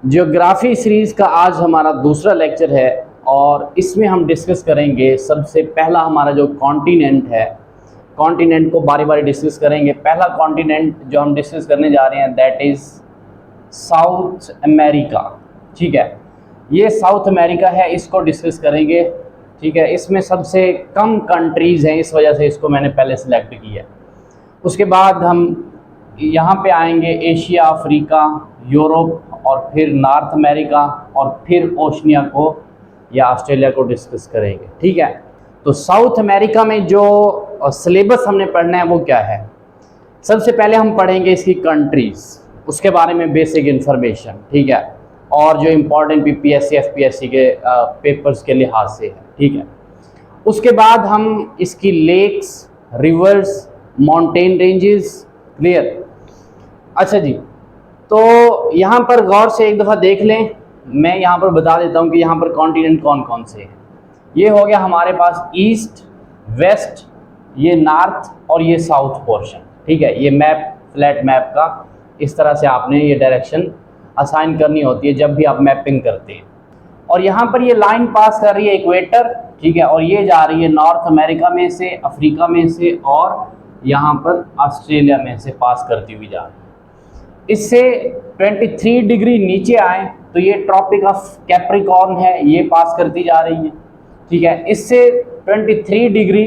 Geography series का आज हमारा दूसरा लेक्चर है और इसमें हम डिस्कस करेंगे सबसे पहला हमारा जो कॉन्टिनेंट है, कॉन्टिनेंट को बारी बारी डिस्कस करेंगे। पहला कॉन्टिनेंट जो हम डिस्कस करने जा रहे हैं दैट इज़ साउथ अमेरिका। ठीक है, ये साउथ अमेरिका है, इसको डिस्कस करेंगे। ठीक है, इसमें सबसे कम कंट्रीज़ हैं, इस वजह से इसको मैंने पहले सेलेक्ट किया। उसके बाद हम यहाँ पे आएंगे एशिया, अफ्रीका, यूरोप और फिर नॉर्थ अमेरिका और फिर ओशनिया को या ऑस्ट्रेलिया को डिस्कस करेंगे। ठीक है, तो साउथ अमेरिका में जो सिलेबस हमने पढ़ना है वो क्या है? सबसे पहले हम पढ़ेंगे इसकी कंट्रीज़, उसके बारे में बेसिक इन्फॉर्मेशन। ठीक है, और जो इम्पोर्टेंट पीपीएससी एफपीएससी के पेपर्स के लिहाज से है। ठीक है, उसके बाद हम इसकी lakes, rivers, mountain ranges. Clear? अच्छा जी, तो यहाँ पर गौर से एक दफ़ा देख लें। मैं यहाँ पर बता देता हूँ कि यहाँ पर कॉन्टिनेंट कौन कौन से हैं। ये हो गया हमारे पास ईस्ट, वेस्ट, ये नॉर्थ और ये साउथ पोर्शन। ठीक है, ये मैप, फ्लैट मैप का इस तरह से आपने ये डायरेक्शन असाइन करनी होती है जब भी आप मैपिंग करते हैं। और यहाँ पर ये लाइन पास कर रही है इक्वेटर। ठीक है, और ये जा रही है नॉर्थ अमेरिका में से, अफ्रीका में से और यहाँ पर ऑस्ट्रेलिया में से पास करती हुई जा रही है। इससे 23 डिग्री नीचे आए तो ये ट्रॉपिक ऑफ कैप्रिकॉर्न है, ये पास करती जा रही है। ठीक है, इससे 23 डिग्री,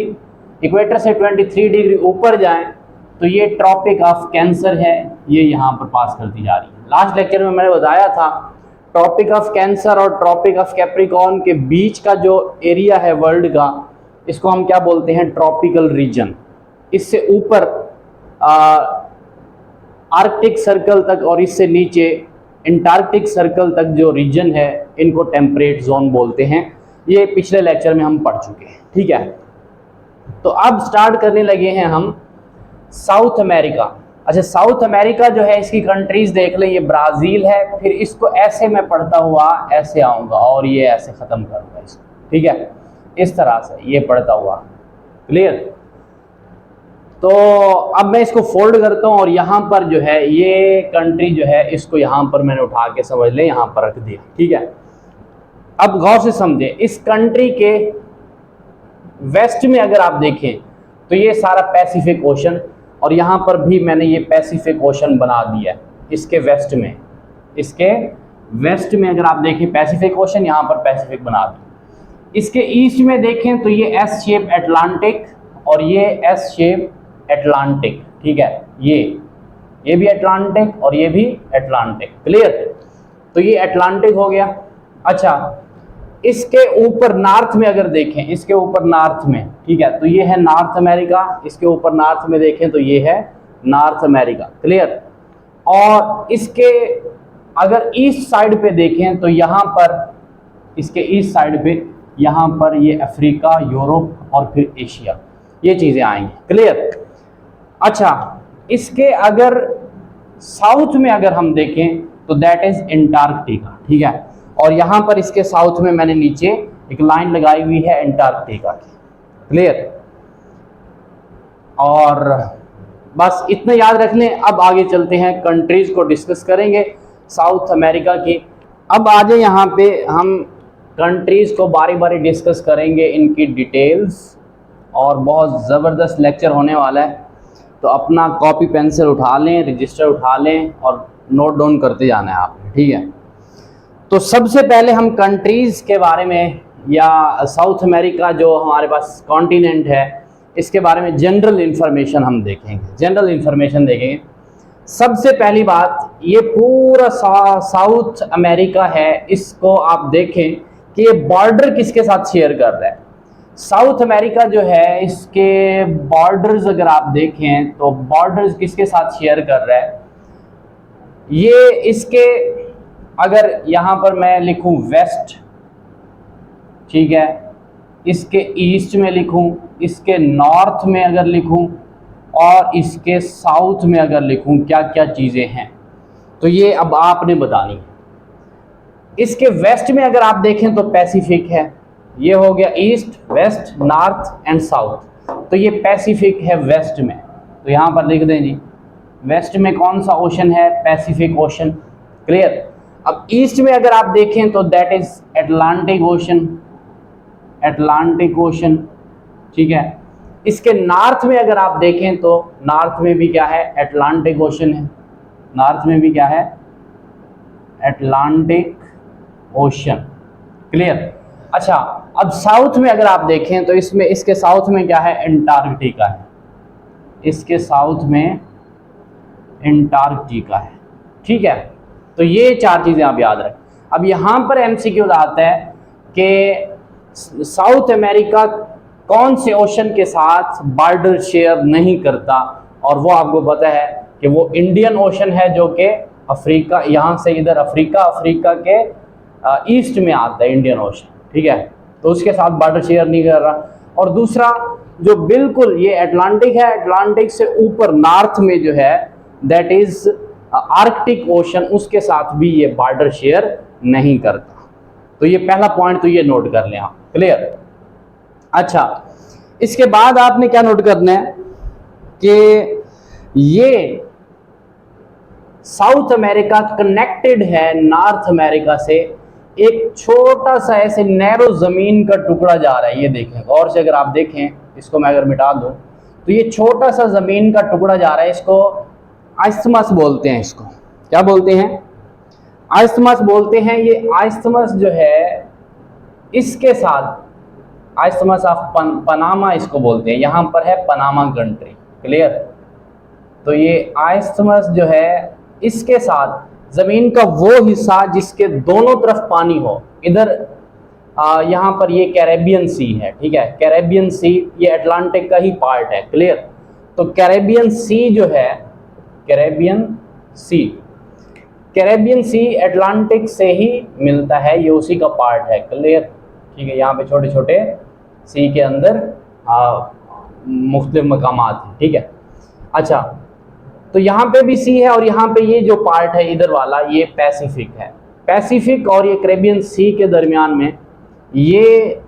इक्वेटर से 23 डिग्री ऊपर जाएं तो ये ट्रॉपिक ऑफ कैंसर है, ये यहाँ पर पास करती जा रही है। लास्ट लेक्चर में मैंने बताया था ट्रॉपिक ऑफ कैंसर और ट्रॉपिक ऑफ कैप्रिकॉर्न के बीच का जो एरिया है वर्ल्ड का, इसको हम क्या बोलते हैं? Tropical region. इससे ऊपर आर्कटिक सर्कल तक और इससे नीचे अंटार्कटिक सर्कल तक जो रीजन है, इनको टेम्परेट जोन बोलते हैं। ये पिछले लेक्चर में हम पढ़ चुके हैं। ठीक है, तो अब स्टार्ट करने लगे हैं हम साउथ अमेरिका। अच्छा, साउथ अमेरिका जो है इसकी कंट्रीज देख लें। ये ब्राज़ील है, फिर इसको ऐसे मैं पढ़ता हुआ ऐसे आऊँगा और ये ऐसे ख़त्म करूँगा इसको। ठीक है, इस तरह से ये पढ़ता हुआ। क्लियर? तो अब मैं इसको फोल्ड करता हूँ और यहाँ पर जो है ये कंट्री जो है इसको यहाँ पर मैंने उठा के समझ लें यहाँ पर रख दिया। ठीक है, अब गौर से समझें, इस कंट्री के वेस्ट में अगर आप देखें तो ये सारा पैसिफिक ओशन, और यहाँ पर भी मैंने ये पैसिफिक ओशन बना दिया। इसके वेस्ट में, इसके वेस्ट में अगर आप देखें पैसिफिक ओशन, यहाँ पर पैसिफिक बना दिया। इसके ईस्ट में देखें तो ये एस शेप अटलांटिक और ये एस शेप अटलांटिक। ठीक है, ये भी अटलांटिक और ये भी अटलांटिक। क्लियर? तो ये अटलांटिक हो गया। अच्छा, इसके ऊपर नॉर्थ में अगर देखें, इसके ऊपर नॉर्थ में, ठीक है, तो ये है नॉर्थ अमेरिका। इसके ऊपर नॉर्थ में देखें तो ये है नॉर्थ अमेरिका। क्लियर? और इसके अगर ईस्ट साइड पे देखें तो यहाँ पर, इसके ईस्ट साइड पे यहाँ पर ये अफ्रीका, यूरोप और फिर एशिया, ये चीज़ें आएंगी। क्लियर? अच्छा, इसके अगर साउथ में अगर हम देखें तो दैट इज अंटार्कटिका। ठीक है, और यहाँ पर इसके साउथ में मैंने नीचे एक लाइन लगाई हुई है अंटार्कटिका की। क्लियर? और बस इतना याद रख लें। अब आगे चलते हैं, कंट्रीज को डिस्कस करेंगे साउथ अमेरिका की। अब आ जाए यहाँ पे, हम कंट्रीज को बारी बारी डिस्कस करेंगे, इनकी डिटेल्स, और बहुत ज़बरदस्त लेक्चर होने वाला है। तो अपना कॉपी पेंसिल उठा लें, रजिस्टर उठा लें और नोट डाउन करते जाना है आपने। ठीक है, तो सबसे पहले हम कंट्रीज़ के बारे में, या साउथ अमेरिका जो हमारे पास कॉन्टिनेंट है, इसके बारे में जनरल इन्फॉर्मेशन हम देखेंगे। जनरल इन्फॉर्मेशन देखेंगे। सबसे पहली बात, ये पूरा साउथ अमेरिका है, इसको आप देखें कि ये बॉर्डर किसके साथ शेयर कर रहा है। साउथ अमेरिका जो है इसके बॉर्डर्स अगर आप देखें तो बॉर्डर्स किसके साथ शेयर कर रहा है? ये इसके, अगर यहाँ पर मैं लिखूं वेस्ट, ठीक है, इसके ईस्ट में लिखूं, इसके नॉर्थ में अगर लिखूं और इसके साउथ में अगर लिखूं, क्या क्या चीज़ें हैं, तो ये अब आपने बतानी है। इसके वेस्ट में अगर आप देखें तो पैसिफिक है। ये हो गया east, west, north and south. तो ये पैसिफिक है वेस्ट में, तो यहाँ पर लिख दें जी, वेस्ट में कौन सा ओशन है? Pacific ocean. क्लियर? अब ईस्ट में अगर आप देखें तो that is Atlantic ocean, Atlantic ocean, ठीक है। इसके नॉर्थ में अगर आप देखें तो नॉर्थ में भी क्या है, अटलांटिक ओशन है, नॉर्थ में भी क्या है, अटलांटिक ओशन, क्लियर। अच्छा, अब साउथ में अगर आप देखें तो इसमें, इसके साउथ में क्या है, अंटार्कटिका है, इसके साउथ में अंटार्कटिका है, ठीक है। तो ये चार चीज़ें आप याद रखें। अब यहाँ पर एमसीक्यू आता है कि साउथ अमेरिका कौन से ओशन के साथ बॉर्डर शेयर नहीं करता, और वो आपको पता है कि वो इंडियन ओशन है, जो कि अफ्रीका, यहाँ से इधर अफ्रीका के ईस्ट में आता है इंडियन ओशन, ठीक है। तो उसके साथ बॉर्डर शेयर नहीं कर रहा। और दूसरा जो बिल्कुल ये अटलांटिक है, अटलांटिक से ऊपर नॉर्थ में जो है दैट इज आर्कटिक ओशन, उसके साथ भी ये बॉर्डर शेयर नहीं करता। तो ये पहला पॉइंट तो ये नोट कर लें आप, क्लियर। अच्छा, इसके बाद आपने क्या नोट करना है कि ये साउथ अमेरिका कनेक्टेड है नॉर्थ अमेरिका से, एक छोटा सा ऐसे नैरो जमीन का टुकड़ा जा रहा है, ये देखें गौर से, अगर आप देखें इसको मैं अगर मिटा दूं तो ये छोटा सा जमीन का टुकड़ा जा रहा है, इसको आइस्थमस बोलते हैं। इसको क्या बोलते हैं, आइस्थमस बोलते हैं। ये आइस्थमस जो है इसके साथ, आइस्थमस ऑफ पनामा इसको बोलते हैं, यहाँ पर है पनामा कंट्री, क्लियर। तो ये आइस्थमस जो है इसके साथ जमीन का वो हिस्सा जिसके दोनों तरफ पानी हो, इधर यहाँ पर ये कैरेबियन सी है, ठीक है, कैरेबियन सी, ये अटलांटिक का ही पार्ट है, क्लियर। तो कैरेबियन सी जो है, कैरेबियन सी अटलांटिक से ही मिलता है, ये उसी का पार्ट है, क्लियर, ठीक है। यहाँ पे छोटे छोटे सी के अंदर मुख्तलिफ मकामात हैं, ठीक है। अच्छा, तो यहाँ पे भी सी है, और यहाँ पे ये जो पार्ट है इधर वाला, ये पैसिफिक है। पैसिफिक और ये कैरेबियन सी के दरमियान में ये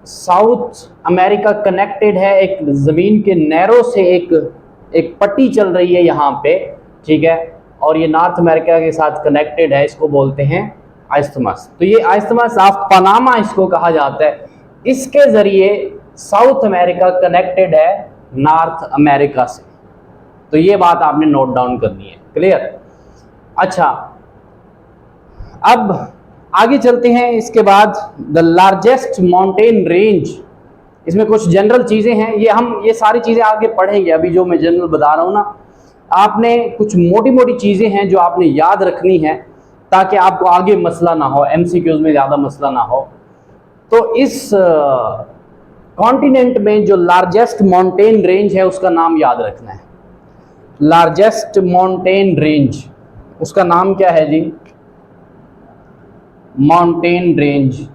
साउथ अमेरिका कनेक्टेड है, एक ज़मीन के नैरो से एक पट्टी चल रही है यहाँ पे, ठीक है। और ये नॉर्थ अमेरिका के साथ कनेक्टेड है, इसको बोलते हैं आइस्थमस। तो ये आइस्थमस ऑफ पनामा इसको कहा जाता है। इसके ज़रिए साउथ अमेरिका कनेक्टेड है नॉर्थ अमेरिका से। तो ये बात आपने नोट डाउन करनी है, क्लियर। अच्छा, अब आगे चलते हैं। इसके बाद द लार्जेस्ट माउंटेन रेंज, इसमें कुछ जनरल चीज़ें हैं, ये हम ये सारी चीज़ें आगे पढ़ेंगे। अभी जो मैं जनरल बता रहा हूँ ना, आपने कुछ मोटी मोटी चीज़ें हैं जो आपने याद रखनी है, ताकि आपको आगे मसला ना हो, एमसीक्यूज में ज़्यादा मसला ना हो। तो इस कॉन्टिनेंट में जो लार्जेस्ट माउंटेन रेंज है उसका नाम याद रखना है। लार्जेस्ट माउंटेन रेंज, उसका नाम क्या है जी, माउंटेन रेंज,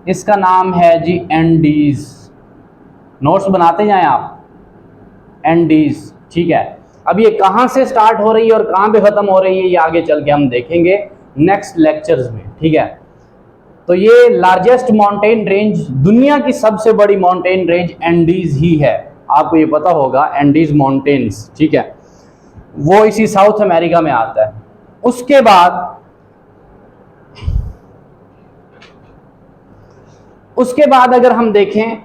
इसका नाम है जी एंडीज। नोट्स बनाते जाएं आप, एंडीज, ठीक है। अब ये कहाँ से स्टार्ट हो रही है और कहाँ पे ख़त्म हो रही है, ये आगे चल के हम देखेंगे नेक्स्ट लेक्चर्स में, ठीक है। तो ये लार्जेस्ट माउंटेन रेंज, दुनिया की सबसे बड़ी माउंटेन रेंज एंडीज ही है, आपको ये पता होगा, एंडीज माउंटेन्स, ठीक है। वो इसी साउथ अमेरिका में आता है। उसके बाद अगर हम देखें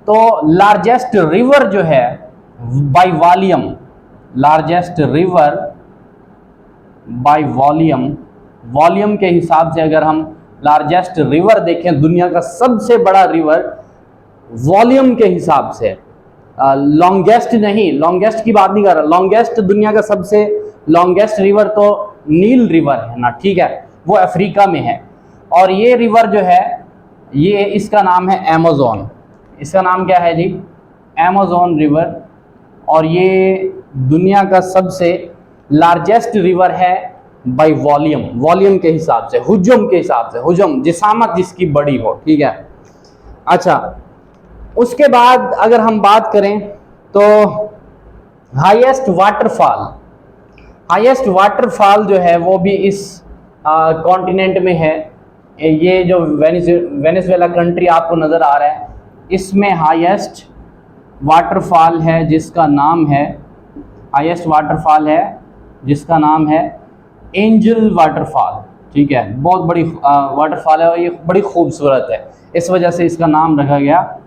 तो लार्जेस्ट रिवर जो है by volume, largest river by volume, volume के हिसाब से अगर हम लार्जेस्ट रिवर देखें, दुनिया का सबसे बड़ा रिवर वॉल्यूम के हिसाब से, लॉन्गेस्ट नहीं, लॉन्गेस्ट की बात नहीं कर रहा, लॉन्गेस्ट दुनिया का सबसे लॉन्गेस्ट रिवर तो नील रिवर है ना, ठीक है, वो अफ्रीका में है। और ये रिवर जो है, ये इसका नाम है अमेज़न, इसका नाम क्या है जी, अमेज़न रिवर। और ये दुनिया का सबसे लार्जेस्ट रिवर है बाय वॉल्यूम, वॉल्यूम के हिसाब से, हुजम के हिसाब से, हुजम जिसामत जिसकी बड़ी हो, ठीक है। अच्छा, उसके बाद अगर हम बात करें तो हाईएस्ट वाटरफॉल, हाईएस्ट वाटरफॉल जो है वो भी इस कॉन्टिनेंट में है। ये जो वेनेजुएला कंट्री आपको नज़र आ रहा है, इसमें हाईएस्ट वाटरफॉल है जिसका नाम है, हाईएस्ट वाटरफॉल है जिसका नाम है एंजल वाटरफॉल, ठीक है, बहुत बड़ी वाटरफॉल है और ये बड़ी खूबसूरत है, इस वजह से इसका नाम रखा गया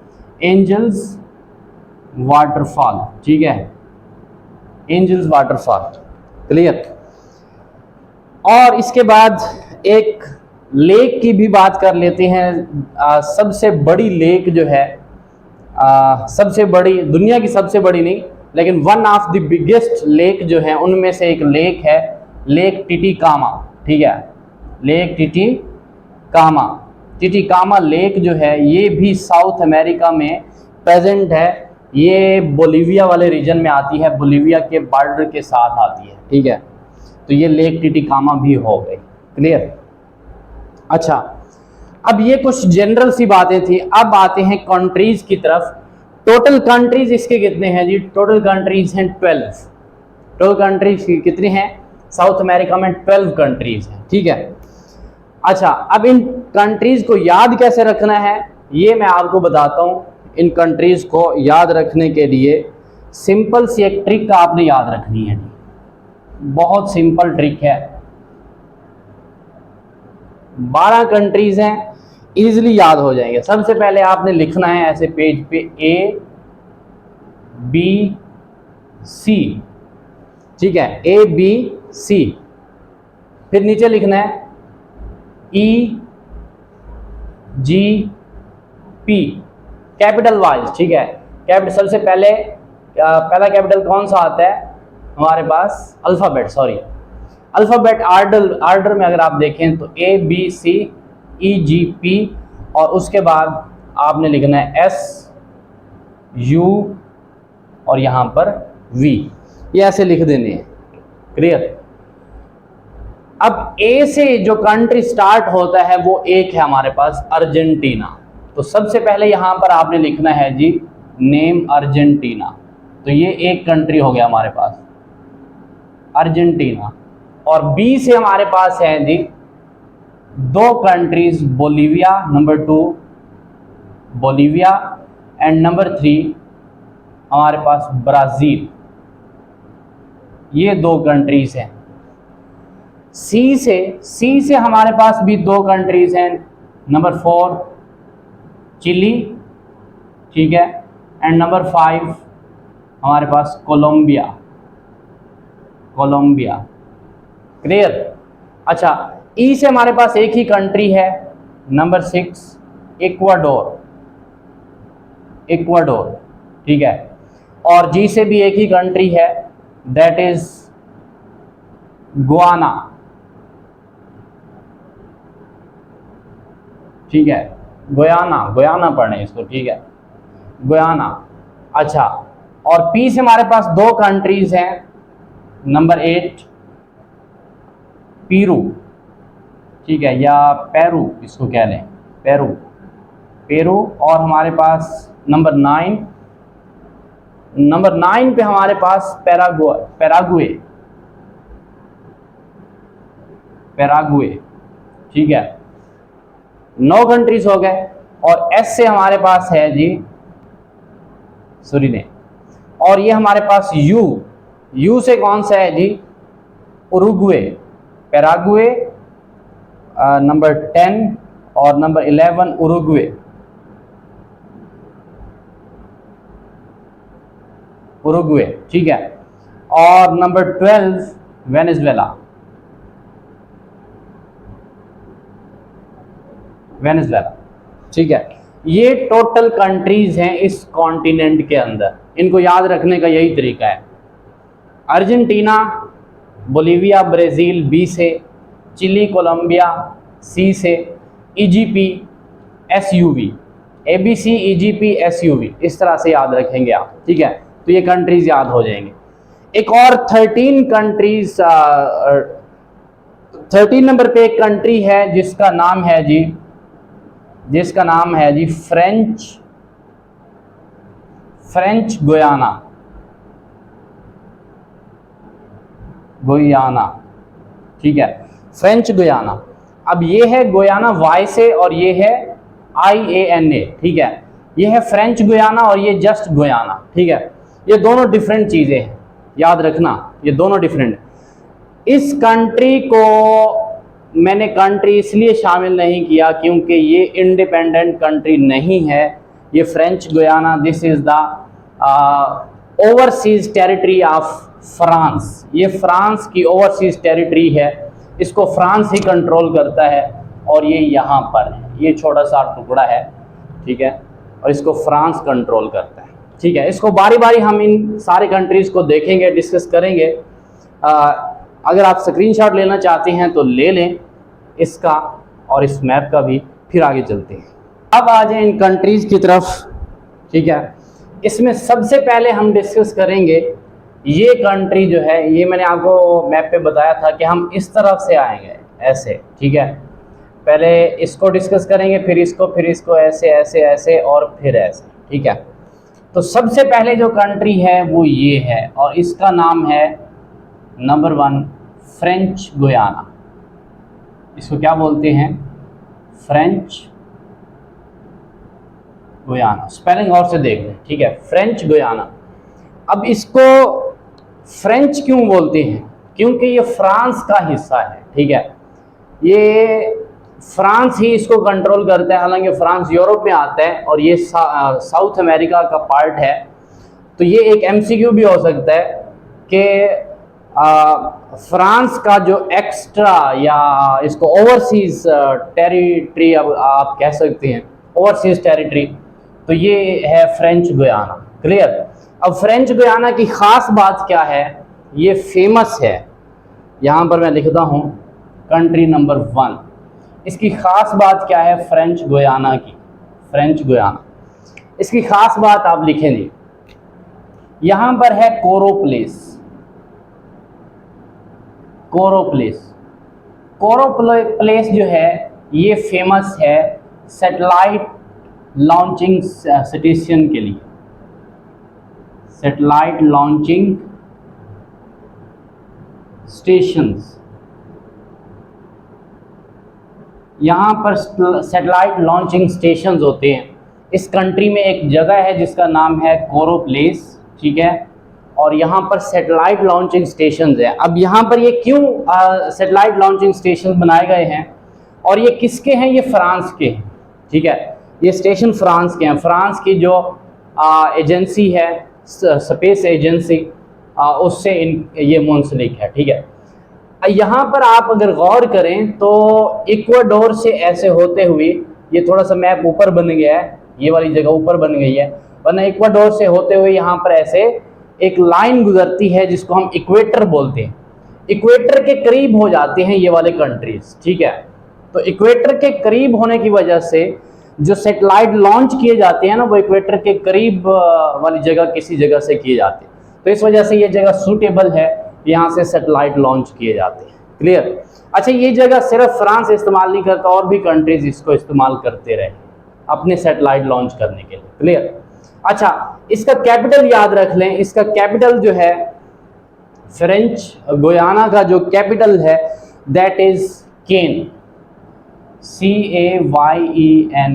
एंजल्स वाटरफॉल, ठीक है, एंजल्स वाटरफॉल, क्लियर। और इसके बाद एक लेक की भी बात कर लेते हैं। सबसे बड़ी लेक जो है, सबसे बड़ी, दुनिया की सबसे बड़ी नहीं लेकिन one of the biggest lake जो है उनमें से एक लेक है लेक टिटिकामा, ठीक है, लेक टिटिकामा। टिटिकामा लेक जो है ये भी साउथ अमेरिका में प्रेजेंट है, ये बोलीविया वाले रीजन में आती है, बोलीविया के बॉर्डर के साथ आती है, ठीक है, तो ये लेक टिटिकामा भी हो गई, क्लियर। अच्छा, अब ये कुछ जनरल सी बातें थी, अब आते हैं कंट्रीज की तरफ। टोटल कंट्रीज इसके कितने हैं जी? टोटल कंट्रीज हैं 12। टोटल कंट्रीज कितनी हैं? साउथ अमेरिका में 12 कंट्रीज हैं, ठीक है। अच्छा, अब इन कंट्रीज को याद कैसे रखना है ये मैं आपको बताता हूँ। इन कंट्रीज को याद रखने के लिए सिंपल सी एक ट्रिक आपने याद रखनी है, बहुत सिंपल ट्रिक है। 12 कंट्रीज हैं, इजीली याद हो जाएंगे। सबसे पहले आपने लिखना है ऐसे पेज पे A B C, ठीक है, A B C, फिर नीचे लिखना है E G P, capital wise, ठीक है। कैपिटल सबसे पहले पहला कैपिटल कौन सा आता है हमारे पास? अल्फ़ाबेट, सॉरी, अल्फ़ाबेट आर्डर में अगर आप देखें तो A B C E G P और उसके बाद आपने लिखना है S U और यहाँ पर V, ये ऐसे लिख देने हैं, क्लियर। अब A से जो कंट्री स्टार्ट होता है वो एक है हमारे पास अर्जेंटीना, तो सबसे पहले यहाँ पर आपने लिखना है जी नेम अर्जेंटीना, तो ये एक कंट्री हो गया हमारे पास अर्जेंटीना। और B से हमारे पास है जी 2 countries, Bolivia number 2 Bolivia and number 3 हमारे पास ब्राज़ील, ये 2 कंट्रीज हैं। C से हमारे पास भी 2 कंट्रीज हैं, नंबर 4 चिली, ठीक है, एंड नंबर 5 हमारे पास कोलंबिया, क्लियर। अच्छा, E से हमारे पास एक ही कंट्री है, नंबर 6 इक्वाडोर, ठीक है। और G से भी एक ही कंट्री है, दैट इज गुयाना, ठीक है, गुयाना पढ़ने इसको, ठीक है, गुयाना। अच्छा, और P से हमारे पास 2 कंट्रीज हैं, नंबर 8 पेरू, ठीक है, या पेरू इसको कह लें, पेरू। और हमारे पास नंबर 9 पे हमारे पास पैराग्वे, ठीक है, 9 कंट्रीज हो गए। और S से हमारे पास है जी सुरीनेम, और ये हमारे पास U से कौन सा है जी? उरुग्वे, पैराग्वे नंबर 10 और नंबर 11 उरुग्वे, ठीक है। और नंबर 12 वेनेजुएला, ठीक है। ये टोटल कंट्रीज हैं इस कॉन्टिनेंट के अंदर, इनको याद रखने का यही तरीका है। अर्जेंटीना, बोलीविया, ब्राज़ील B से, चिली, कोलंबिया C से, EGP SUV, ABC EGP SUV, इस तरह से याद रखेंगे आप, ठीक है, तो ये कंट्रीज याद हो जाएंगे। एक और 13 कंट्रीज, 13 नंबर पे एक कंट्री है जिसका नाम है जी फ्रेंच गुयाना, ठीक है, फ्रेंच गुयाना। अब ये है गुयाना Y से और ये है IANA, ठीक है, ये है फ्रेंच गुयाना और ये जस्ट गुयाना, ठीक है, ये दोनों डिफरेंट चीज़ें हैं, याद रखना ये दोनों डिफरेंट। इस कंट्री को मैंने कंट्री इसलिए शामिल नहीं किया क्योंकि ये इंडिपेंडेंट कंट्री नहीं है। ये French Guiana, this is the overseas territory of France. ये फ्रांस की ओवरसीज टेरिटरी है, इसको फ्रांस ही कंट्रोल करता है और ये यहाँ पर है, ये छोटा सा टुकड़ा है, ठीक है, और इसको फ्रांस कंट्रोल करता है, ठीक है। इसको बारी बारी हम इन सारे कंट्रीज़ को देखेंगे, डिस्कस करेंगे। अगर आप स्क्रीनशॉट लेना चाहते हैं तो ले लें इसका और इस मैप का भी, फिर आगे चलते हैं। अब आ जाए इन कंट्रीज़ की तरफ, ठीक है। इसमें सबसे पहले हम डिस्कस करेंगे ये कंट्री जो है, ये मैंने आपको मैप पे बताया था कि हम इस तरफ से आएंगे ऐसे, ठीक है। पहले इसको डिस्कस करेंगे, फिर इसको ऐसे ऐसे ऐसे और फिर ऐसे, ठीक है। तो सबसे पहले जो कंट्री है वो ये है और इसका नाम है नंबर 1 फ्रेंच गुयाना। इसको क्या बोलते हैं? French Guiana. स्पेलिंग और से देख लें, ठीक है, फ्रेंच गुयाना। अब इसको फ्रेंच क्यों बोलते हैं? क्योंकि ये फ्रांस का हिस्सा है, ठीक है। ये फ्रांस ही इसको कंट्रोल करता है, हालांकि फ्रांस यूरोप में आता है और ये साउथ अमेरिका का पार्ट है। तो ये एक एमसीक्यू भी हो सकता है कि फ्रांस का जो एक्स्ट्रा या इसको ओवरसीज टेरिटरी, अब आप कह सकते हैं ओवरसीज टेरिटरी, तो ये है फ्रेंच गुयाना। क्लियर? अब फ्रेंच गुयाना की ख़ास बात क्या है? ये फेमस है, यहाँ पर मैं लिखता हूँ कंट्री नंबर 1। इसकी ख़ास बात क्या है फ्रेंच गुयाना की? फ्रेंच गुयाना, इसकी ख़ास बात आप लिखेंगे, यहाँ पर है कोरो प्लेस। कोरो प्लेस, कोरो प्लेस जो है ये फेमस है सैटेलाइट लॉन्चिंग स्टेशन के लिए। सैटेलाइट लॉन्चिंग स्टेशंस, यहाँ पर सैटेलाइट लॉन्चिंग स्टेशंस होते हैं। इस कंट्री में एक जगह है जिसका नाम है कोरो प्लेस, ठीक है, और यहाँ पर सैटेलाइट लॉन्चिंग स्टेशंस है। अब यहाँ पर ये क्यों सैटेलाइट लॉन्चिंग स्टेशंस बनाए गए हैं और ये किसके हैं? ये फ्रांस के हैं, ठीक है। ये स्टेशन फ्रांस के हैं। फ्रांस की जो एजेंसी है, स्पेस एजेंसी, उससे ये मुंसलिक है, ठीक है। यहाँ पर आप अगर गौर करें तो इक्वाडोर से ऐसे होते हुए, ये थोड़ा सा मैप ऊपर बन गया है, ये वाली जगह ऊपर बन गई है, वरना इक्वाडोर से होते हुए यहाँ पर ऐसे एक लाइन गुजरती है जिसको हम इक्वेटर बोलते हैं। इक्वेटर के करीब हो जाते हैं ये वाले कंट्रीज, ठीक है। तो इक्वेटर के करीब होने की वजह से जो सैटेलाइट लॉन्च किए जाते हैं ना, वो इक्वेटर के करीब वाली जगह, किसी जगह से किए जाते हैं। तो इस वजह से ये जगह सूटेबल है, यहाँ से सैटेलाइट लॉन्च किए जाते हैं। क्लियर? अच्छा, ये जगह सिर्फ फ्रांस इस्तेमाल नहीं करता, और भी कंट्रीज इसको इस्तेमाल करते रहे अपने सैटेलाइट लॉन्च करने के लिए। क्लियर? अच्छा, इसका कैपिटल याद रख लें। इसका कैपिटल जो है फ्रेंच गुयाना का जो कैपिटल है दैट इज केन, CAYENE,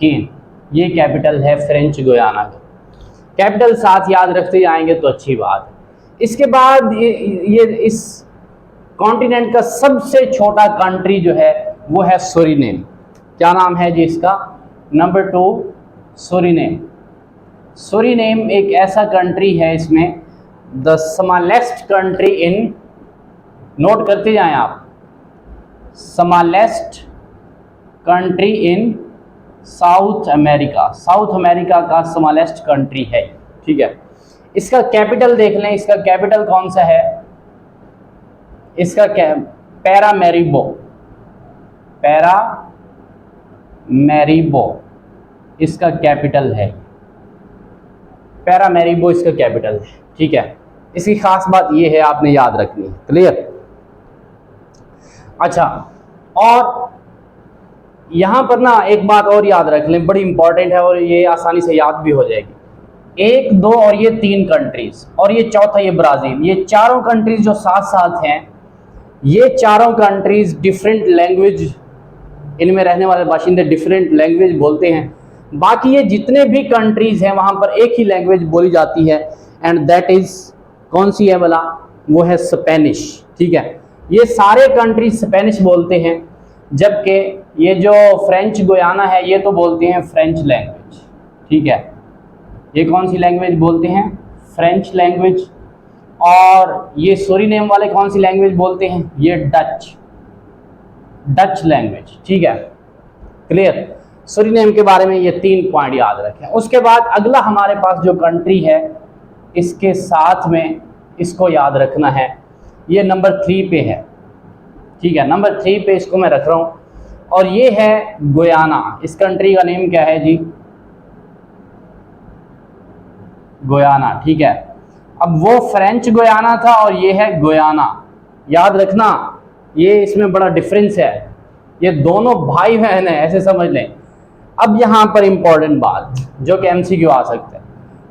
केन, ये कैपिटल है फ्रेंच गुयाना का। कैपिटल साथ याद रखते जाएंगे तो अच्छी बात है। इसके बाद ये इस कॉन्टिनेंट का सबसे छोटा कंट्री जो है वो है सूरीनेम। क्या नाम है जी इसका? Number 2 Suriname. सूरीनेम एक ऐसा कंट्री है, इसमें the smallest country in, note करते जाएं आप, smallest country in south America. South America का स्मॉलेस्ट कंट्री है, ठीक है। इसका कैपिटल देख लें, इसका कैपिटल कौन सा है? इसका पैरामैरिबो, पैरामैरिबो इसका कैपिटल है। पैरामैरिबो इसका कैपिटल है, ठीक है। इसकी खास बात ये है, आपने याद रखनी है। क्लियर? अच्छा, और यहाँ पर ना एक बात और याद रख लें, बड़ी इंपॉर्टेंट है और ये आसानी से याद भी हो जाएगी। 1, 2 और ये 3 कंट्रीज, और ये चौथा ये ब्राज़ील, ये चारों कंट्रीज जो साथ साथ हैं, ये चारों कंट्रीज डिफरेंट लैंग्वेज, इनमें रहने वाले बाशिंदे डिफरेंट लैंग्वेज बोलते हैं। बाकी ये जितने भी कंट्रीज हैं वहाँ पर एक ही लैंग्वेज बोली जाती है, एंड दैट इज़ कौन सी है भला? वो है स्पेनिश, ठीक है। ये सारे कंट्री स्पेनिश बोलते हैं, जबकि ये जो फ्रेंच गुयाना है ये तो बोलते हैं फ्रेंच लैंग्वेज। ठीक है, ये कौन सी लैंग्वेज बोलते हैं? French language. और ये सूरीनेम वाले कौन सी लैंग्वेज बोलते हैं? ये डच लैंग्वेज। ठीक है, क्लियर। सूरीनेम के बारे में ये 3 पॉइंट याद रखें। उसके बाद अगला हमारे पास जो कंट्री है, इसके साथ में इसको याद रखना है, ये नंबर 3 पे है। ठीक है, नंबर 3 पे इसको मैं रख रहा हूँ, और ये है गुयाना। इस कंट्री का नेम क्या है जी? गुयाना। ठीक है, अब वो फ्रेंच गुयाना था और ये है गुयाना। याद रखना, ये इसमें बड़ा डिफरेंस है, ये दोनों भाई बहन है, ऐसे समझ लें। अब यहाँ पर इंपॉर्टेंट बात जो कि एमसीक्यू आ सकता है,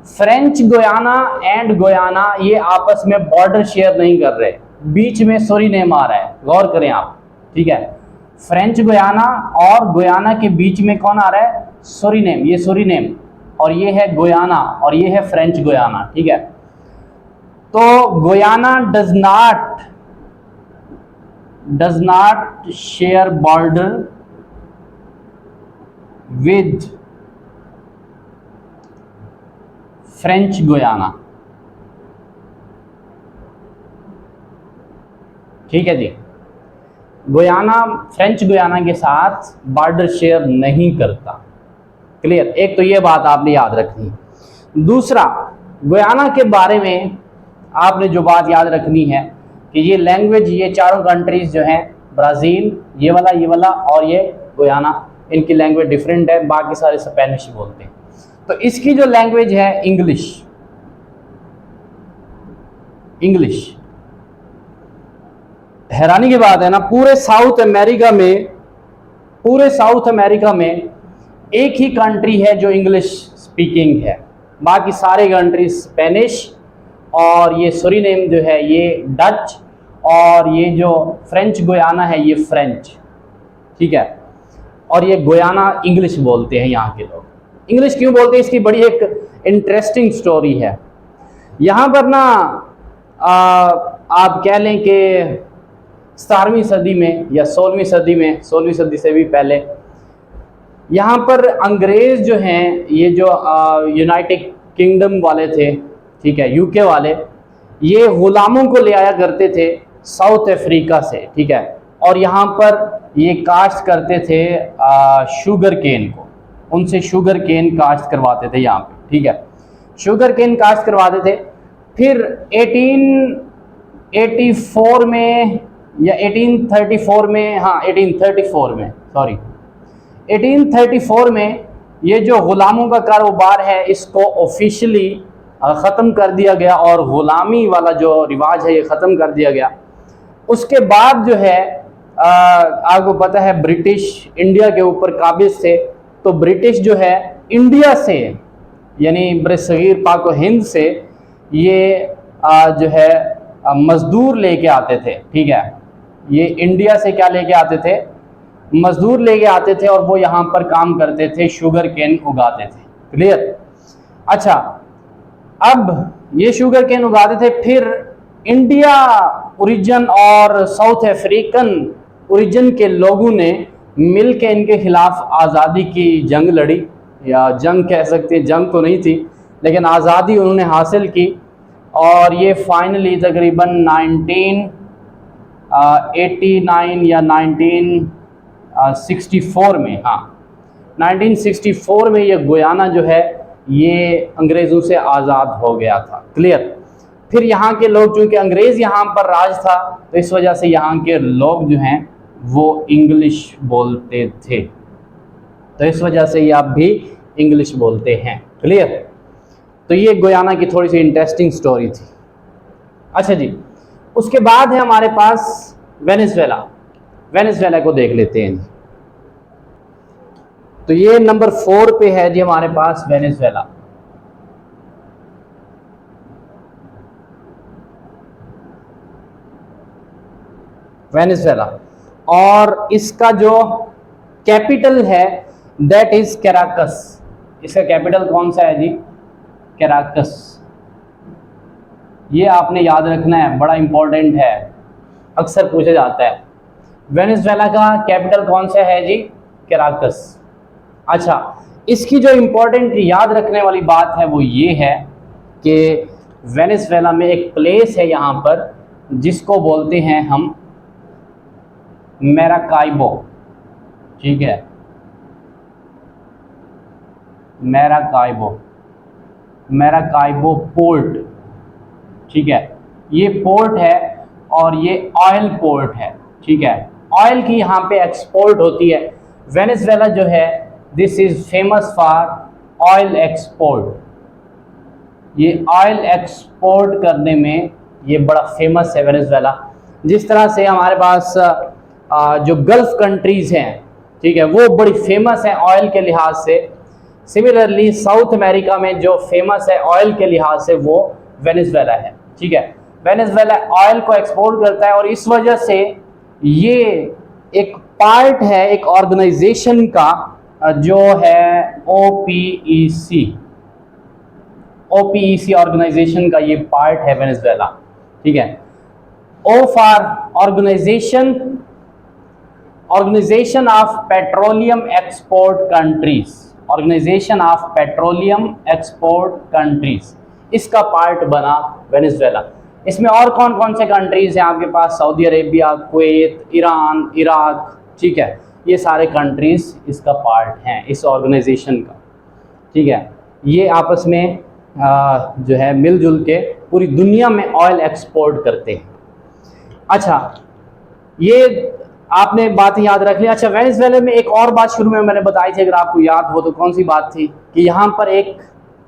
फ्रेंच गुयाना एंड गुयाना ये आपस में बॉर्डर शेयर नहीं कर रहे, बीच में सूरीनेम आ रहा है, गौर करें आप। ठीक है, फ्रेंच गुयाना और गुयाना के बीच में कौन आ रहा है? सूरीनेम। ये सूरीनेम और ये है गुयाना और ये है फ्रेंच गुयाना। ठीक है, तो Guyana does not share border with French Guiana. ठीक है जी, गुयाना फ्रेंच गुयाना के साथ बॉर्डर शेयर नहीं करता। क्लियर, एक तो ये बात आपने याद रखनी। दूसरा, गुयाना के बारे में आपने जो बात याद रखनी है कि ये लैंग्वेज, ये चारों कंट्रीज जो हैं, ब्राज़ील, ये वाला और ये गुयाना, इनकी लैंग्वेज डिफरेंट है, बाकी सारे स्पेनिश बोलते हैं। तो इसकी जो लैंग्वेज है इंग्लिश। हैरानी की बात है ना, पूरे साउथ अमेरिका में एक ही कंट्री है जो इंग्लिश स्पीकिंग है, बाकी सारे कंट्री स्पेनिश, और ये सूरीनेम जो है ये डच, और ये जो फ्रेंच गुयाना है ये फ्रेंच। ठीक है, और ये गुयाना इंग्लिश बोलते हैं। यहाँ के लोग इंग्लिश क्यों बोलते हैं, इसकी बड़ी एक इंटरेस्टिंग स्टोरी है। यहाँ पर ना आप कह लें कि 17वीं सदी में या 16वीं सदी में, 16वीं सदी से भी पहले, यहाँ पर अंग्रेज़ जो हैं, ये जो यूनाइटेड किंगडम वाले थे, ठीक है, यूके वाले, ये ग़ुलामों को ले आया करते थे साउथ अफ्रीका से। ठीक है, और यहाँ पर ये काश्त करते थे शुगर केन को, उनसे शुगर केन काश्त करवाते थे यहाँ पे। ठीक है, शुगर केन काश्त करवाते थे। फिर 1884 में या 1834 में, हाँ 1834 में ये जो ग़ुलामों का कारोबार है इसको ऑफिशियली ख़त्म कर दिया गया, और ग़ुलामी वाला जो रिवाज है ये ख़त्म कर दिया गया। उसके बाद जो है आपको पता है ब्रिटिश इंडिया के ऊपर काबिज थे, तो ब्रिटिश जो है इंडिया से, यानी बरसगीर पाक व हिंद से ये जो है मज़दूर लेके आते थे। ठीक है, ये इंडिया से क्या लेके आते थे? मज़दूर लेके आते थे, और वो यहाँ पर काम करते थे, शुगर केन उगाते थे। क्लियर। अच्छा, अब ये शुगर केन उगाते थे, फिर इंडिया ओरिजिन और साउथ अफ्रीकन ओरिजिन के लोगों ने मिल के इनके खिलाफ आज़ादी की जंग लड़ी, या जंग कह सकते हैं, जंग तो नहीं थी लेकिन आज़ादी उन्होंने हासिल की। और ये फाइनली तकरीबन 1989 या 1964 में, हाँ 1964 में ये गुयाना जो है ये अंग्रेज़ों से आज़ाद हो गया था। क्लियर। फिर यहाँ के लोग, चूँकि अंग्रेज़ यहाँ पर राज था, तो इस वजह से यहाँ के लोग जो हैं वो इंग्लिश बोलते थे, तो इस वजह से ये आप भी इंग्लिश बोलते हैं। क्लियर। तो ये गुयाना की थोड़ी सी इंटरेस्टिंग स्टोरी थी। अच्छा जी, उसके बाद है हमारे पास वेनेज़ुएला। वेनेज़ुएला को देख लेते हैं। तो ये नंबर 4 पे है जी हमारे पास वेनेज़ुएला। वेनेज़ुएला, और इसका जो कैपिटल है दैट इज कैराकस। इसका कैपिटल कौन सा है जी? कैराकस। ये आपने याद रखना है, बड़ा इंपॉर्टेंट है। अक्सर पूछा जाता है। वेनेजुएला का कैपिटल कौन सा है जी? कैराकस। अच्छा, इसकी जो इम्पोर्टेंट याद रखने वाली बात है वो ये है कि वेनेजुएला में एक प्लेस है यहाँ पर जिसको बोलते हैं हम मैराकाइबो। ठीक है, मैराकाइबो पोर्ट। ठीक है, ये पोर्ट है और ये ऑयल पोर्ट है। ठीक है, ऑयल की यहाँ पे एक्सपोर्ट होती है। वेनेजुएला जो है this is famous for oil export. ये ऑयल एक्सपोर्ट करने में ये बड़ा फेमस है वेनेजुएला। जिस तरह से हमारे पास जो गल्फ कंट्रीज़ हैं, ठीक है, वो बड़ी फेमस है ऑयल के लिहाज से। सिमिलरली साउथ अमेरिका में जो फेमस है ऑयल के लिहाज से वो वेनेजुएला है। ठीक है, वेनेजुएला ऑयल को एक्सपोर्ट करता है और इस वजह से ये एक पार्ट है एक ऑर्गेनाइजेशन का जो है ओपीईसी ऑर्गेनाइजेशन का ये पार्ट है वेनेजुएला। ठीक है, O for organization of petroleum export countries, organization of petroleum export countries, इसका पार्ट बना वेनेजुएला। इसमें और कौन कौन से कंट्रीज हैं आपके पास? Saudi Arabia, Kuwait, Iran, Iraq. ठीक है, ये सारे कंट्रीज इसका पार्ट हैं इस ऑर्गेनाइजेशन का। ठीक है, ये आपस में जो है मिलजुल के पूरी दुनिया में ऑयल एक्सपोर्ट करते हैं। अच्छा, ये आपने बात याद रख लिया। अच्छा, वेनेजुएला में एक और बात शुरू में मैंने बताई थी, अगर आपको याद हो तो, कौन सी बात थी? कि यहाँ पर एक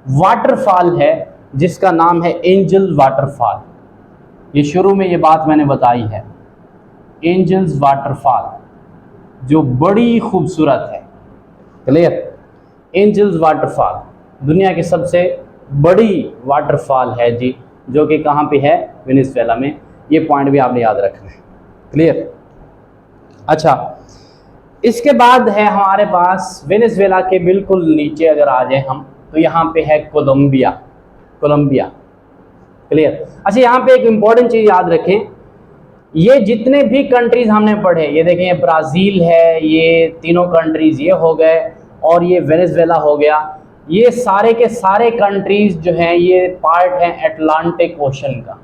वाटरफॉल है जिसका नाम है एंजल वाटरफॉल। ये शुरू में ये बात मैंने बताई है, एंजल्स वाटरफॉल, जो बड़ी खूबसूरत है। क्लियर? एंजल्स वाटरफॉल दुनिया की सबसे बड़ी वाटरफॉल है जी, जो कि कहाँ पे है? वेनेजुएला में। ये पॉइंट भी आपने याद रखना है। क्लियर? अच्छा, इसके बाद है हमारे पास वेनेजुएला के बिल्कुल नीचे अगर आ जाए हम, तो यहाँ पे है कोलंबिया। क्लियर? अच्छा, यहाँ पे एक इम्पॉर्टेंट चीज़ याद रखें, ये जितने भी कंट्रीज हमने पढ़े, ये देखें, ये ब्राज़ील है, ये तीनों कंट्रीज ये हो गए और ये वेनेजुएला हो गया। ये सारे के सारे कंट्रीज जो हैं ये पार्ट हैं अटलांटिक ओशन का,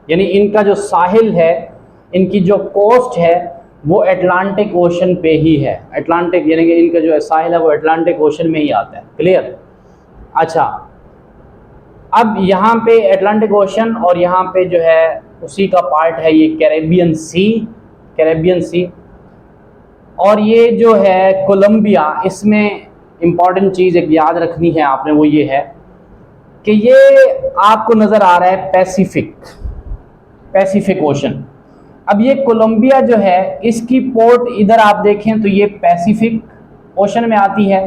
यानी इनका जो साहिल है, इनकी जो कोस्ट है वो अटलांटिक ओशन पे ही है। अटलांटिक यानी कि इनका जो साहिल है वो अटलांटिक ओशन में ही आता है। क्लियर? अच्छा, अब यहाँ पे अटलांटिक ओशन और यहाँ पे जो है उसी का पार्ट है ये कैरेबियन सी। और ये जो है कोलंबिया, इसमें इम्पॉर्टेंट चीज़ एक याद रखनी है आपने, वो ये है कि ये आपको नज़र आ रहा है पैसिफिक ओशन। अब ये कोलंबिया जो है इसकी पोर्ट इधर आप देखें तो ये पैसिफिक ओशन में आती है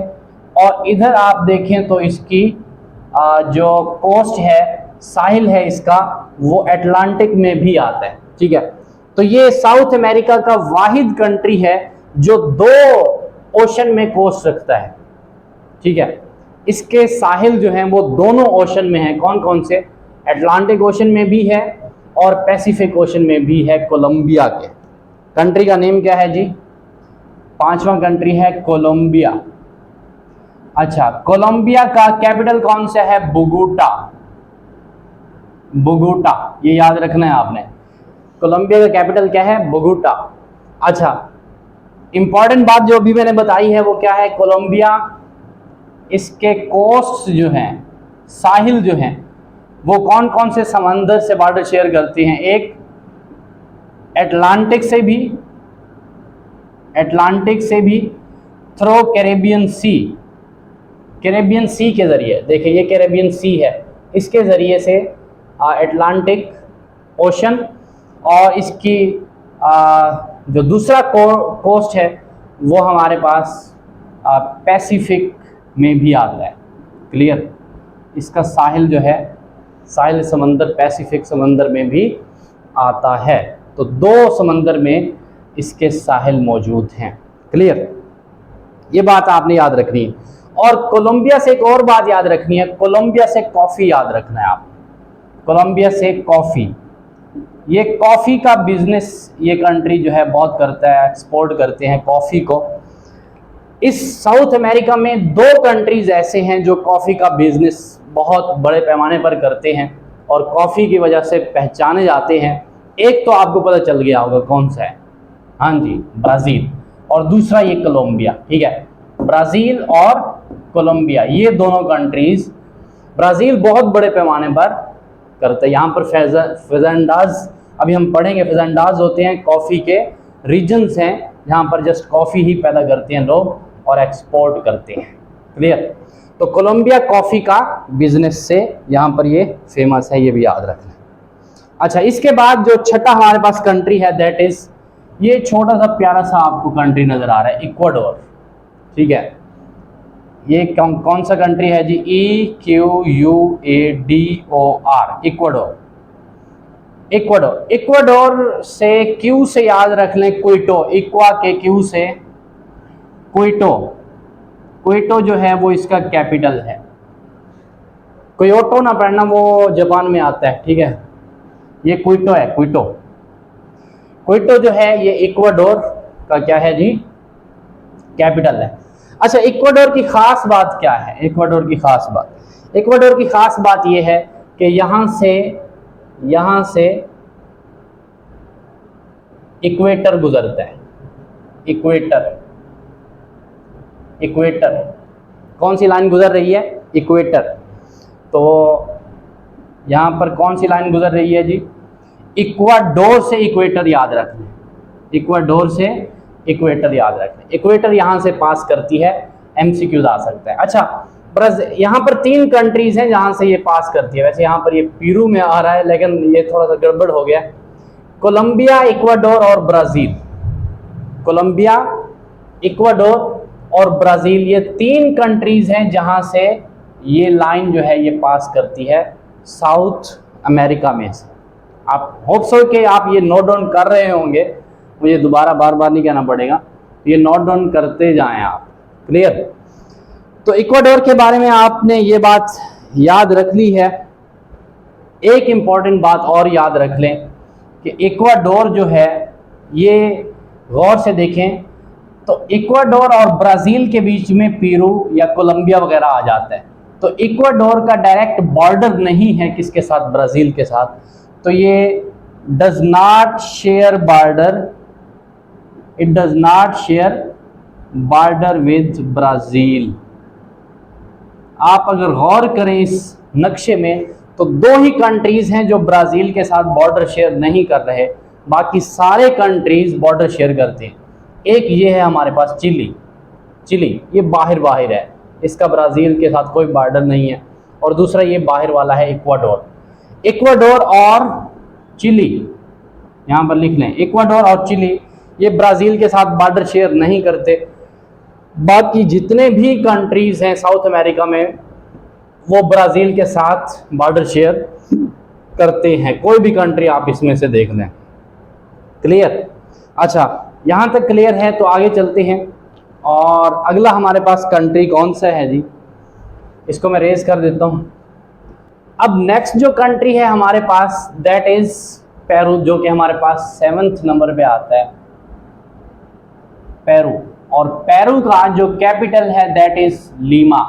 और इधर आप देखें तो इसकी जो कोस्ट है, साहिल है इसका, वो अटलांटिक में भी आता है। ठीक है, तो ये साउथ अमेरिका का वाहिद कंट्री है जो 2 ओशन में कोस्ट रखता है। ठीक है, इसके साहिल जो हैं वो दोनों ओशन में हैं। कौन कौन से? अटलांटिक ओशन में भी है और पैसिफिक ओशन में भी है। कोलंबिया के कंट्री का नेम क्या है जी? 5वां कंट्री है कोलंबिया। अच्छा, कोलंबिया का कैपिटल कौन सा है? बोगोटा, ये याद रखना है आपने। कोलंबिया का कैपिटल क्या है? बोगोटा। अच्छा, इंपॉर्टेंट बात जो अभी मैंने बताई है वो क्या है? कोलंबिया, इसके कोस्ट जो हैं, साहिल जो हैं, वो कौन कौन से समंदर से बॉर्डर शेयर करती हैं? एक अटलांटिक से भी थ्रो कैरेबियन सी के ज़रिए, देखिए ये कैरेबियन सी है, इसके ज़रिए से अटलांटिक ओशन, और इसकी जो दूसरा कोस्ट है वो हमारे पास पैसिफिक में भी आता है। क्लियर? इसका साहिल जो है, साहिल समंदर पैसिफिक समंदर में भी आता है। तो 2 समंदर में इसके साहिल मौजूद हैं। क्लियर? ये बात आपने याद रखनी है। और कोलंबिया से एक और बात याद रखनी है, कोलंबिया से कॉफ़ी याद रखना है आप। कोलंबिया से कॉफ़ी, ये कॉफ़ी का बिजनेस ये कंट्री जो है बहुत करता है, एक्सपोर्ट करते हैं कॉफ़ी को। इस साउथ अमेरिका में दो कंट्रीज़ ऐसे हैं जो कॉफ़ी का बिजनेस बहुत बड़े पैमाने पर करते हैं और कॉफ़ी की वजह से पहचाने जाते हैं। एक तो आपको पता चल गया होगा कौन सा है, हाँ जी, ब्राज़ील, और दूसरा ये कोलंबिया। ठीक है, ब्राज़ील और कोलंबिया, ये दोनों कंट्रीज़, ब्राज़ील बहुत बड़े पैमाने पर करता है। यहाँ पर फेजेंडाज, अभी हम पढ़ेंगे, फेजेंडाज होते हैं कॉफ़ी के रीजन्स हैं जहाँ पर जस्ट कॉफ़ी ही पैदा करते हैं लोग और एक्सपोर्ट करते हैं। क्लियर? तो कोलंबिया कॉफ़ी का बिजनेस से यहाँ पर ये फेमस है, ये भी याद रखना। अच्छा, इसके बाद जो छठा हमारे पास कंट्री है दैट इज, ये छोटा सा प्यारा सा आपको कंट्री नजर आ रहा है, इक्वाडोर। ठीक है, ये कौन सा कंट्री है जी? EQUADOR, Ecuador. इक्वाडोर, इक्वाडोर से क्यू से याद रख लें, क्विटो, इक्वा के क्यू से क्विटो। क्विटो जो है वो इसका कैपिटल है। क्योटो ना पढ़ना, वो जापान में आता है। ठीक है, ये क्विटो है, क्विटो। क्विटो जो है ये इक्वाडोर का क्या है जी? कैपिटल है। अच्छा, इक्वाडोर की खास बात क्या है? इक्वाडोर की खास बात, इक्वाडोर की खास बात ये है कि यहाँ से इक्वेटर गुजरता है। इक्वेटर, इक्वेटर, कौन सी लाइन गुजर रही है? इक्वेटर। तो यहाँ पर कौन सी लाइन गुजर रही है जी? इक्वाडोर से इक्वेटर याद रख लें, इक्वाडोर से इक्वेटर याद रख लें। इक्वेटर यहाँ से पास करती है, एमसीक्यूज आ सकता है। अच्छा, यहाँ पर तीन कंट्रीज हैं जहाँ से ये पास करती है। वैसे यहाँ पर ये पेरू में आ रहा है लेकिन ये थोड़ा सा गड़बड़ हो गया। कोलंबिया, इक्वाडोर और ब्राज़ील। कोलंबिया, इक्वाडोर और ब्राज़ील, ये तीन कंट्रीज हैं जहाँ से ये लाइन जो है ये पास करती है साउथ अमेरिका में से। आप होप सो कि आप ये नोट डाउन कर रहे होंगे, मुझे दोबारा बार बार नहीं कहना पड़ेगा, ये नोट डाउन करते जाएं आप। क्लियर? तो इक्वाडोर के बारे में आपने ये बात याद रख ली है। एक इम्पॉर्टेंट बात और याद रख लें कि इक्वाडोर जो है, ये गौर से देखें तो इक्वाडोर और ब्राज़ील के बीच में पेरू या कोलंबिया वगैरह आ जाता है। तो इक्वाडोर का डायरेक्ट बॉर्डर नहीं है किसके साथ? ब्राज़ील के साथ। तो ये does not share border, it does not share border with Brazil. आप अगर गौर करें इस नक्शे में तो दो ही कंट्रीज हैं जो ब्राज़ील के साथ बॉर्डर शेयर नहीं कर रहे, बाकी सारे कंट्रीज बॉर्डर शेयर करते हैं। एक ये है हमारे पास चिली, चिली ये बाहर है, इसका ब्राज़ील के साथ कोई बॉर्डर नहीं है। और दूसरा ये बाहर वाला है इक्वाडोर। इक्वाडोर और चिली, यहाँ पर लिख लें, इक्वाडोर और चिली ये ब्राज़ील के साथ बॉर्डर शेयर नहीं करते। बाकी जितने भी कंट्रीज़ हैं साउथ अमेरिका में वो ब्राज़ील के साथ बॉर्डर शेयर करते हैं। कोई भी कंट्री आप इसमें से देख लें। क्लियर? अच्छा, यहाँ तक क्लियर है तो आगे चलते हैं। और अगला हमारे पास कंट्री कौन सा है जी? इसको मैं रेज कर देता हूँ। अब नेक्स्ट जो कंट्री है हमारे पास दैट इज़ पेरू, जो कि हमारे पास 7th नंबर पे आता है, पेरू। और पेरू का जो कैपिटल है दैट इज लीमा।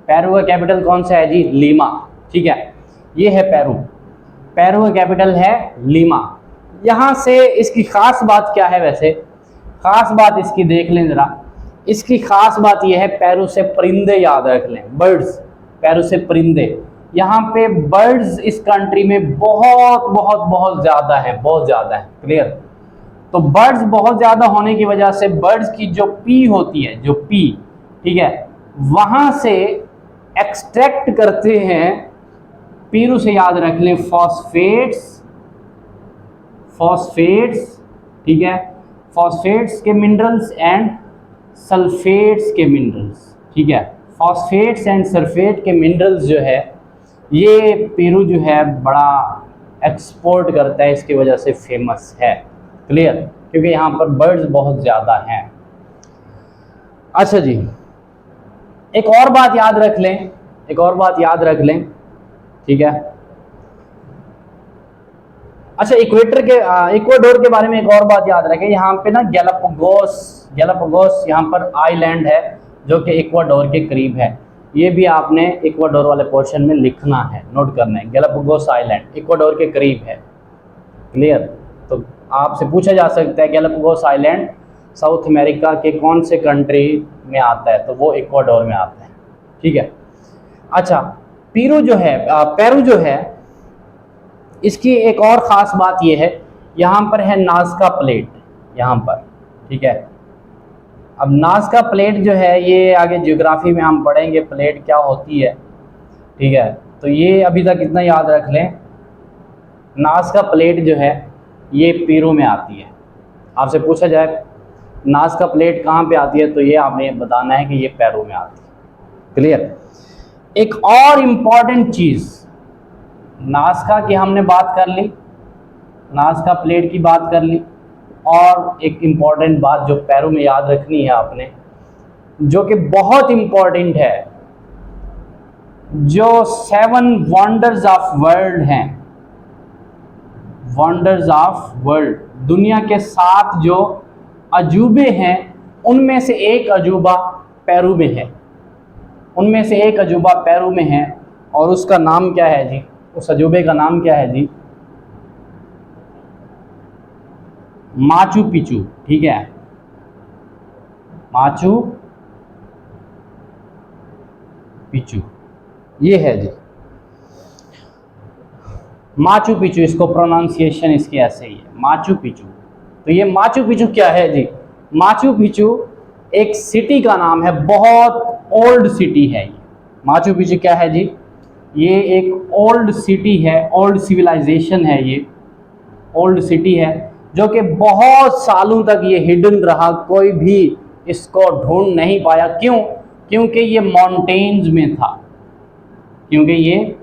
पेरू का कैपिटल कौन सा है जी? लीमा। ठीक है, ये है पेरू। पेरू का कैपिटल है लीमा। यहाँ से इसकी खास बात क्या है? वैसे खास बात इसकी देख लें जरा। इसकी खास बात यह है, पेरू से परिंदे याद रख लें, बर्ड्स। पेरू से परिंदे, यहाँ पे बर्ड्स इस कंट्री में बहुत बहुत बहुत ज़्यादा है, बहुत ज़्यादा है। क्लियर? तो बर्ड्स बहुत ज़्यादा होने की वजह से बर्ड्स की जो पी होती है, जो पी, ठीक है, वहाँ से एक्सट्रैक्ट करते हैं, पेरू से याद रख लें, फॉस्फेट्स, फॉस्फेट्स, ठीक है, फॉस्फेट्स के मिनरल्स एंड सल्फेट्स के मिनरल्स। ठीक है, फॉस्फेट्स एंड सल्फेट के मिनरल्स जो है ये पेरू जो है बड़ा एक्सपोर्ट करता है, इसकी वजह से फेमस है। क्लियर? क्योंकि यहाँ पर बर्ड्स बहुत ज़्यादा हैं। अच्छा जी, एक और बात याद रख लें, एक और बात याद रख लें, ठीक है, अच्छा, इक्वाडोर के बारे में एक और बात याद रखें, यहाँ पे ना गैलापागोस यहाँ पर आइलैंड है जो कि इक्वाडोर के करीब है। ये भी आपने इक्वाडोर वाले पोर्शन में लिखना है, नोट करना है। गैलापागोस आइलैंड इक्वाडोर के करीब है। क्लियर? तो आपसे पूछा जा सकता है गैलापागोस आइलैंड साउथ अमेरिका के कौन से कंट्री में आता है, तो वो इक्वाडोर में आता है। ठीक है। अच्छा, पेरू जो है इसकी एक और ख़ास बात यह है, यहाँ पर है नाज़का प्लेट यहाँ पर। ठीक है। अब नाज़का प्लेट जो है ये आगे ज्योग्राफी में हम पढ़ेंगे प्लेट क्या होती है। ठीक है। तो ये अभी तक इतना याद रख लें, नाज़का प्लेट जो है ये पेरू में आती है। आपसे पूछा जाए नाज़का प्लेट कहाँ पे आती है, तो ये आपने बताना है कि ये पेरू में आती है। क्लियर? एक और इम्पॉर्टेंट चीज़, नाज़का की हमने बात कर ली, नाज़का प्लेट की बात कर ली, और एक इम्पॉर्टेंट बात जो पेरू में याद रखनी है आपने, जो कि बहुत इम्पॉर्टेंट है, जो 7 वंडर्स ऑफ वर्ल्ड हैं, वंडर्स ऑफ वर्ल्ड, दुनिया के 7 जो अजूबे हैं उनमें से एक अजूबा पेरू में है, उनमें से एक अजूबा पेरू में है। और उसका नाम क्या है जी? उस अजूबे का नाम क्या है जी? Machu Picchu. ठीक है, माचू पिचू ये है जी, माचू पिचू, इसको प्रोनाउंसिएशन इसकी ऐसे ही है, माचू पिचू। तो ये माचू पिचू क्या है जी? माचू पिचू एक सिटी का नाम है, बहुत ओल्ड सिटी है ये। माचू पिचू क्या है जी? ये एक ओल्ड सिटी है, ओल्ड सिविलाइजेशन है, ये ओल्ड सिटी है जो कि बहुत सालों तक ये हिडन रहा, कोई भी इसको ढूंढ नहीं पाया। क्यों? क्योंकि ये माउंटेन्स में था, क्योंकि ये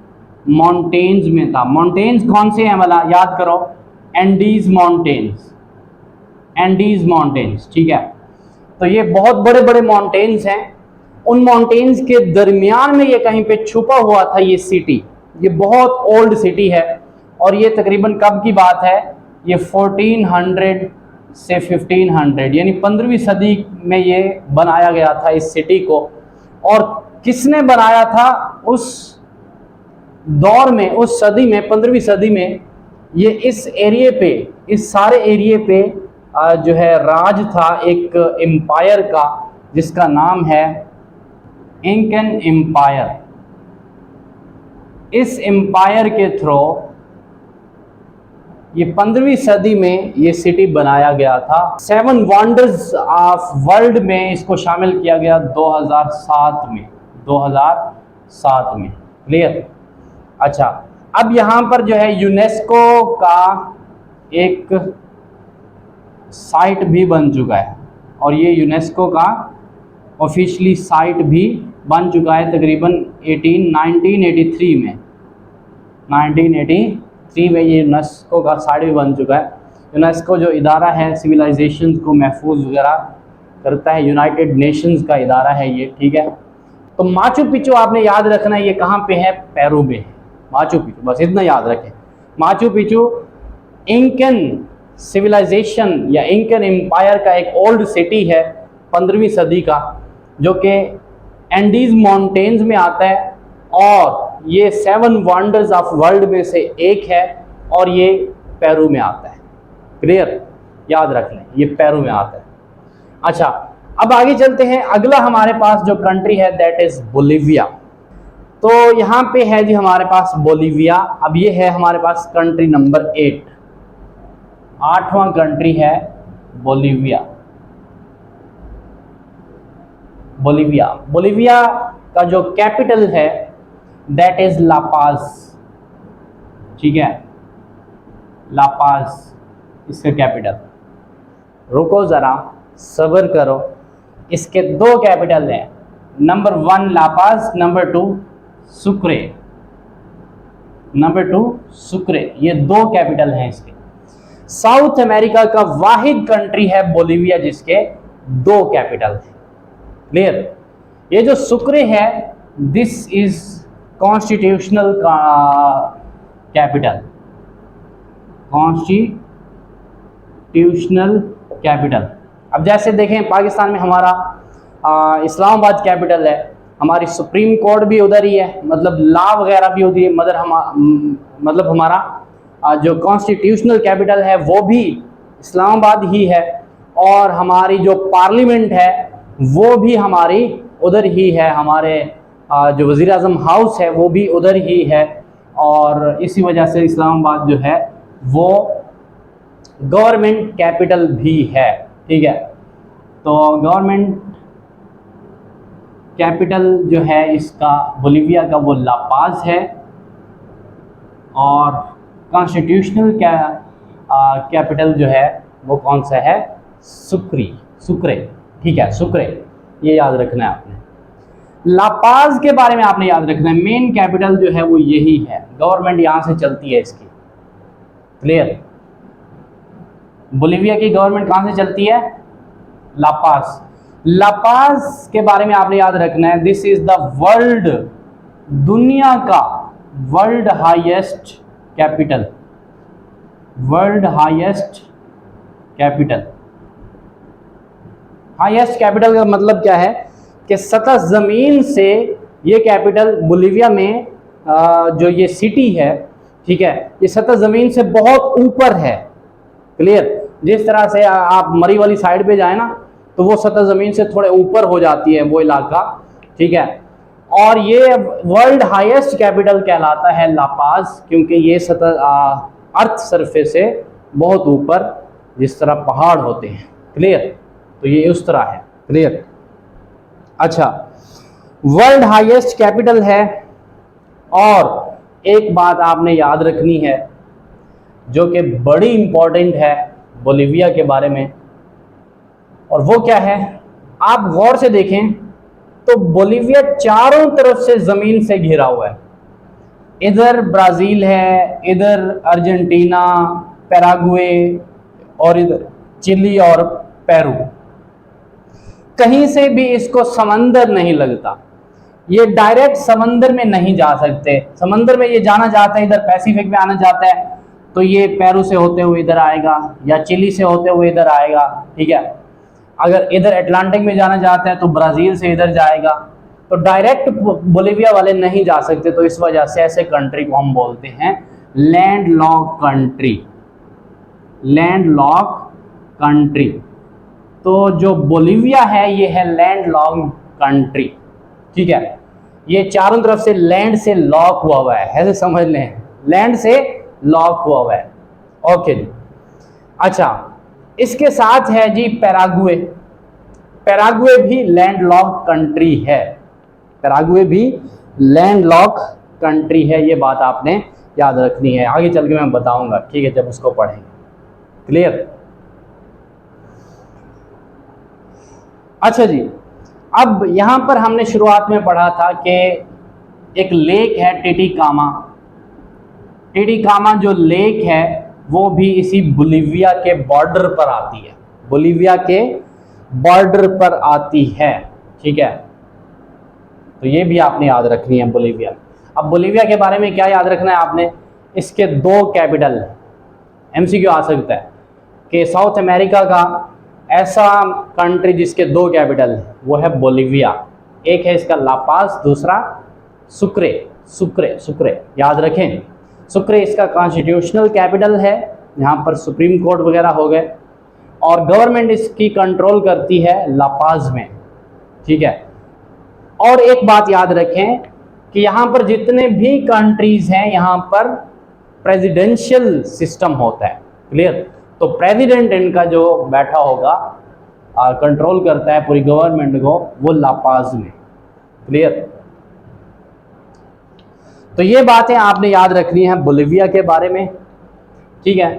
माउंटेन्स में था। माउंटेन्स कौन से हैं वाला याद करो, एंडीज माउंटेन्स, एंडीज माउंटेन्स। ठीक है। तो ये बहुत बड़े बड़े माउंटेन्स हैं, उन माउंटेन्स के दरमियान में ये कहीं पे छुपा हुआ था ये सिटी। ये बहुत ओल्ड सिटी है, और ये तकरीबन कब की बात है? ये 1400 से 1500 यानी 15वीं सदी में ये बनाया गया था इस सिटी को। और किसने बनाया था उस दौर में, उस सदी में, 15वीं सदी में? ये इस एरिए पे, इस सारे एरिए पे जो है राज था एक एम्पायर का, जिसका नाम है इंकन एम्पायर। इस एम्पायर के थ्रू ये 15वीं सदी में ये सिटी बनाया गया था। 7 वंडर्स ऑफ वर्ल्ड में इसको शामिल किया गया 2007 में, 2007 में। क्लियर? अच्छा, अब यहाँ पर जो है यूनेस्को का एक साइट भी बन चुका है, और ये यूनेस्को का ऑफिशियली साइट भी बन चुका है तकरीबन 1983 में। 1983 में ये यूनेस्को का साइट भी बन चुका है। यूनेस्को जो इदारा है सिविलाइजेशन को महफूज वगैरह करता है, यूनाइटेड नेशंस का इदारा है ये। ठीक है। तो माचू पिचू आपने याद रखना है, ये कहाँ पे है? पेरू में है माचू पिचू, बस इतना याद रखें। माचू पिचू इंकन सिविलाइजेशन या इंकन एम्पायर का एक ओल्ड सिटी है 15वीं सदी का, जो कि एंडीज माउंटेन्स में आता है, और ये 7 वंडर्स ऑफ वर्ल्ड में से एक है, और ये पेरू में आता है। क्लियर? याद रख लें, ये पेरू में आता है। अच्छा, अब आगे चलते हैं। अगला हमारे पास जो कंट्री है दैट इज बोलीविया। तो यहाँ पे है जी हमारे पास बोलीविया। अब ये है हमारे पास कंट्री नंबर 8, 8वां कंट्री है बोलीविया। बोलीविया, बोलीविया का जो कैपिटल है दैट इज ला पाज। ठीक है, ला पाज इसका कैपिटल। रुको जरा, सब्र करो, इसके 2 कैपिटल हैं, नंबर 1 ला पाज, नंबर 2 सुक्रे, नंबर 2 सुक्रे। ये 2 कैपिटल हैं इसके। साउथ अमेरिका का वाहिद कंट्री है बोलीविया जिसके 2 कैपिटल हैं। क्लियर? ये जो सुक्रे है this is constitutional capital, constitutional capital. अब जैसे देखें पाकिस्तान में हमारा इस्लामाबाद कैपिटल है, हमारी सुप्रीम कोर्ट भी उधर ही है, मतलब लॉ वगैरह भी उधर ही है, मतलब हमारा जो कॉन्स्टिट्यूशनल कैपिटल है वो भी इस्लामाबाद ही है, और हमारी जो पार्लियामेंट है वो भी हमारी उधर ही है, हमारे जो वज़ीर आज़म हाउस है वो भी उधर ही है, और इसी वजह से इस्लामाबाद जो है वो गवर्नमेंट कैपिटल भी है। ठीक है, तो गवर्नमेंट कैपिटल जो है इसका बोलीविया का वो ला पाज है, और कॉन्स्टिट्यूशनल कैपिटल जो है वो कौन सा है, सुक्रे। ठीक है, सुक्रे, ये याद रखना है आपने। ला पाज के बारे में आपने याद रखना है, मेन कैपिटल जो है वो यही है, गवर्नमेंट यहाँ से चलती है इसकी। क्लियर? बोलीविया की गवर्नमेंट कहाँ से चलती है, ला पाज। ला पाज के बारे में आपने याद रखना है, दिस इज द वर्ल्ड, दुनिया का world highest capital, world highest capital. Highest capital का मतलब क्या है कि सतह ज़मीन से ये कैपिटल बोलीविया में जो ये सिटी है, ठीक है, ये सतह ज़मीन से बहुत ऊपर है। क्लियर? जिस तरह से आप मरी वाली साइड पे जाए ना तो वो सतह ज़मीन से थोड़े ऊपर हो जाती है वो इलाका। ठीक है, और ये वर्ल्ड हाईएस्ट कैपिटल कहलाता है ला पाज, क्योंकि ये सतह अर्थ सरफेस से बहुत ऊपर, जिस तरह पहाड़ होते हैं। क्लियर? तो ये उस तरह है। क्लियर? अच्छा, वर्ल्ड हाईएस्ट कैपिटल है, और एक बात आपने याद रखनी है जो कि बड़ी इंपॉर्टेंट है बोलीविया के बारे में, और वो क्या है, आप गौर से देखें तो बोलीविया चारों तरफ से ज़मीन से घिरा हुआ है। इधर ब्राज़ील है, इधर अर्जेंटीना, पैराग्वे, और इधर चिली और पेरू। कहीं से भी इसको समंदर नहीं लगता, ये डायरेक्ट समंदर में नहीं जा सकते। समंदर में ये जाना चाहते हैं, इधर पैसिफिक में आना चाहता है तो ये पेरू से होते हुए इधर आएगा, या चिली से होते हुए इधर आएगा। ठीक है, अगर इधर अटलांटिक में जाना चाहता है तो ब्राज़ील से इधर जाएगा, तो डायरेक्ट बोलीविया वाले नहीं जा सकते। तो इस वजह से ऐसे कंट्री को हम बोलते हैं land lock country, land lock country. तो जो बोलीविया है ये है लैंड लॉक कंट्री। ठीक है, ये चारों तरफ से लैंड से लॉक हुआ है, ऐसे समझ लें, लैंड से लॉक हुआ है। ओके जी। अच्छा, इसके साथ है जी पैराग्वे। पैराग्वे भी लैंड लॉक कंट्री है, पैराग्वे भी लैंड लॉक कंट्री है, ये बात आपने याद रखनी है। आगे चल के मैं बताऊंगा, ठीक है, जब उसको पढ़ेंगे। क्लियर? अच्छा जी, अब यहां पर हमने शुरुआत में पढ़ा था कि एक लेक है टिटिकामा। टिटिकामा जो लेक है वो भी इसी बोलीविया के बॉर्डर पर आती है, बोलीविया के बॉर्डर पर आती है। ठीक है, तो ये भी आपने याद रखनी है बोलीविया। अब बोलीविया के बारे में क्या याद रखना है आपने, इसके दो कैपिटल, एमसीक्यू आ सकता है कि साउथ अमेरिका का ऐसा कंट्री जिसके दो कैपिटल है वो है बोलीविया। एक है इसका ला पाज, दूसरा सुक्रे। सुक्रे सुक्रे याद रखें, सुक्रे इसका कॉन्स्टिट्यूशनल कैपिटल है, यहाँ पर सुप्रीम कोर्ट वगैरह हो गए, और गवर्नमेंट इसकी कंट्रोल करती है ला पाज में। ठीक है, और एक बात याद रखें कि यहाँ पर जितने भी कंट्रीज हैं यहाँ पर प्रेसिडेंशियल सिस्टम होता है। क्लियर? तो प्रेसिडेंट इनका जो बैठा होगा कंट्रोल करता है पूरी गवर्नमेंट को, वो ला पाज में। क्लियर? तो ये बातें आपने याद रखनी है बोलीविया के बारे में। ठीक है,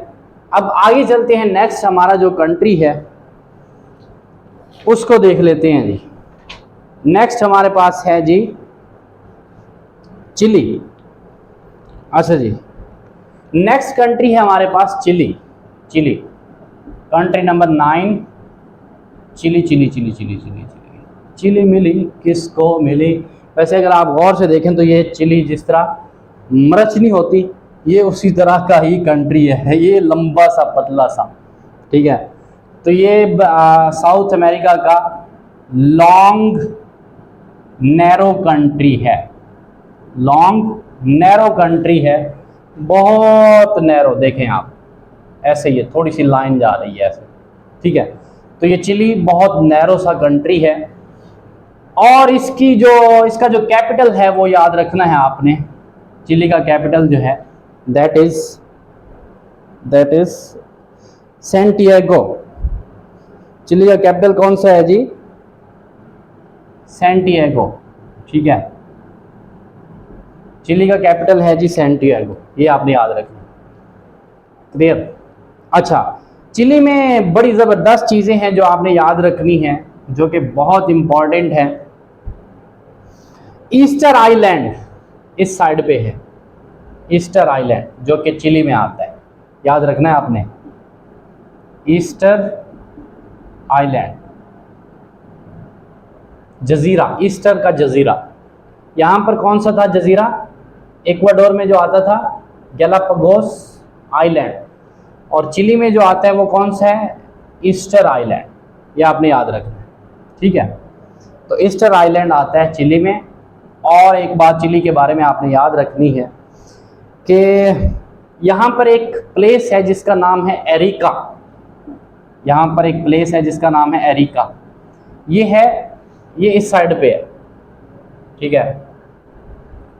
अब आगे चलते हैं, नेक्स्ट हमारा जो कंट्री है उसको देख लेते हैं जी। नेक्स्ट हमारे पास है जी चिली। अच्छा जी, नेक्स्ट कंट्री है हमारे पास Chile. Chile country number 9, Chile Chile Chile Chile Chile Chile Chile मिली किसको मिली। वैसे अगर आप गौर से देखें तो ये चिली जिस तरह मरचनी होती, ये उसी तरह का ही कंट्री है, ये लंबा सा पतला सा, ठीक है। तो ये साउथ अमेरिका का लॉन्ग नैरो कंट्री है, लॉन्ग नैरो कंट्री है, बहुत नैरो। देखें आप, ऐसे ये थोड़ी सी लाइन जा रही है ऐसे, ठीक है। तो ये चिली बहुत नैरो सा कंट्री है, और इसका जो कैपिटल है वो याद रखना है आपने। चिली का कैपिटल जो है दैट इज सैंटियागो। चिली का कैपिटल कौन सा है जी? सैंटियागो, ठीक है। चिली का कैपिटल है जी सैंटियागो, ये आपने याद रखना, क्लियर। अच्छा, चिली में बड़ी ज़बरदस्त चीज़ें हैं जो आपने याद रखनी हैं, जो कि बहुत इम्पॉर्टेंट है। ईस्टर आइलैंड इस साइड पे है, ईस्टर आइलैंड जो कि चिली में आता है, याद रखना है आपने। ईस्टर आइलैंड, जजीरा, ईस्टर का जजीरा। यहाँ पर कौन सा था जजीरा? इक्वाडोर में जो आता था गैलापागोस आइलैंड, और चिली में जो आता है वो कौन सा है? ईस्टर आइलैंड, ये आपने याद रखना है, ठीक है। तो ईस्टर आइलैंड आता है चिली में। और एक बात चिली के बारे में आपने याद रखनी है कि यहाँ पर एक प्लेस है जिसका नाम है एरिका। यहाँ पर एक प्लेस है जिसका नाम है एरिका। ये इस साइड पे है, ठीक है,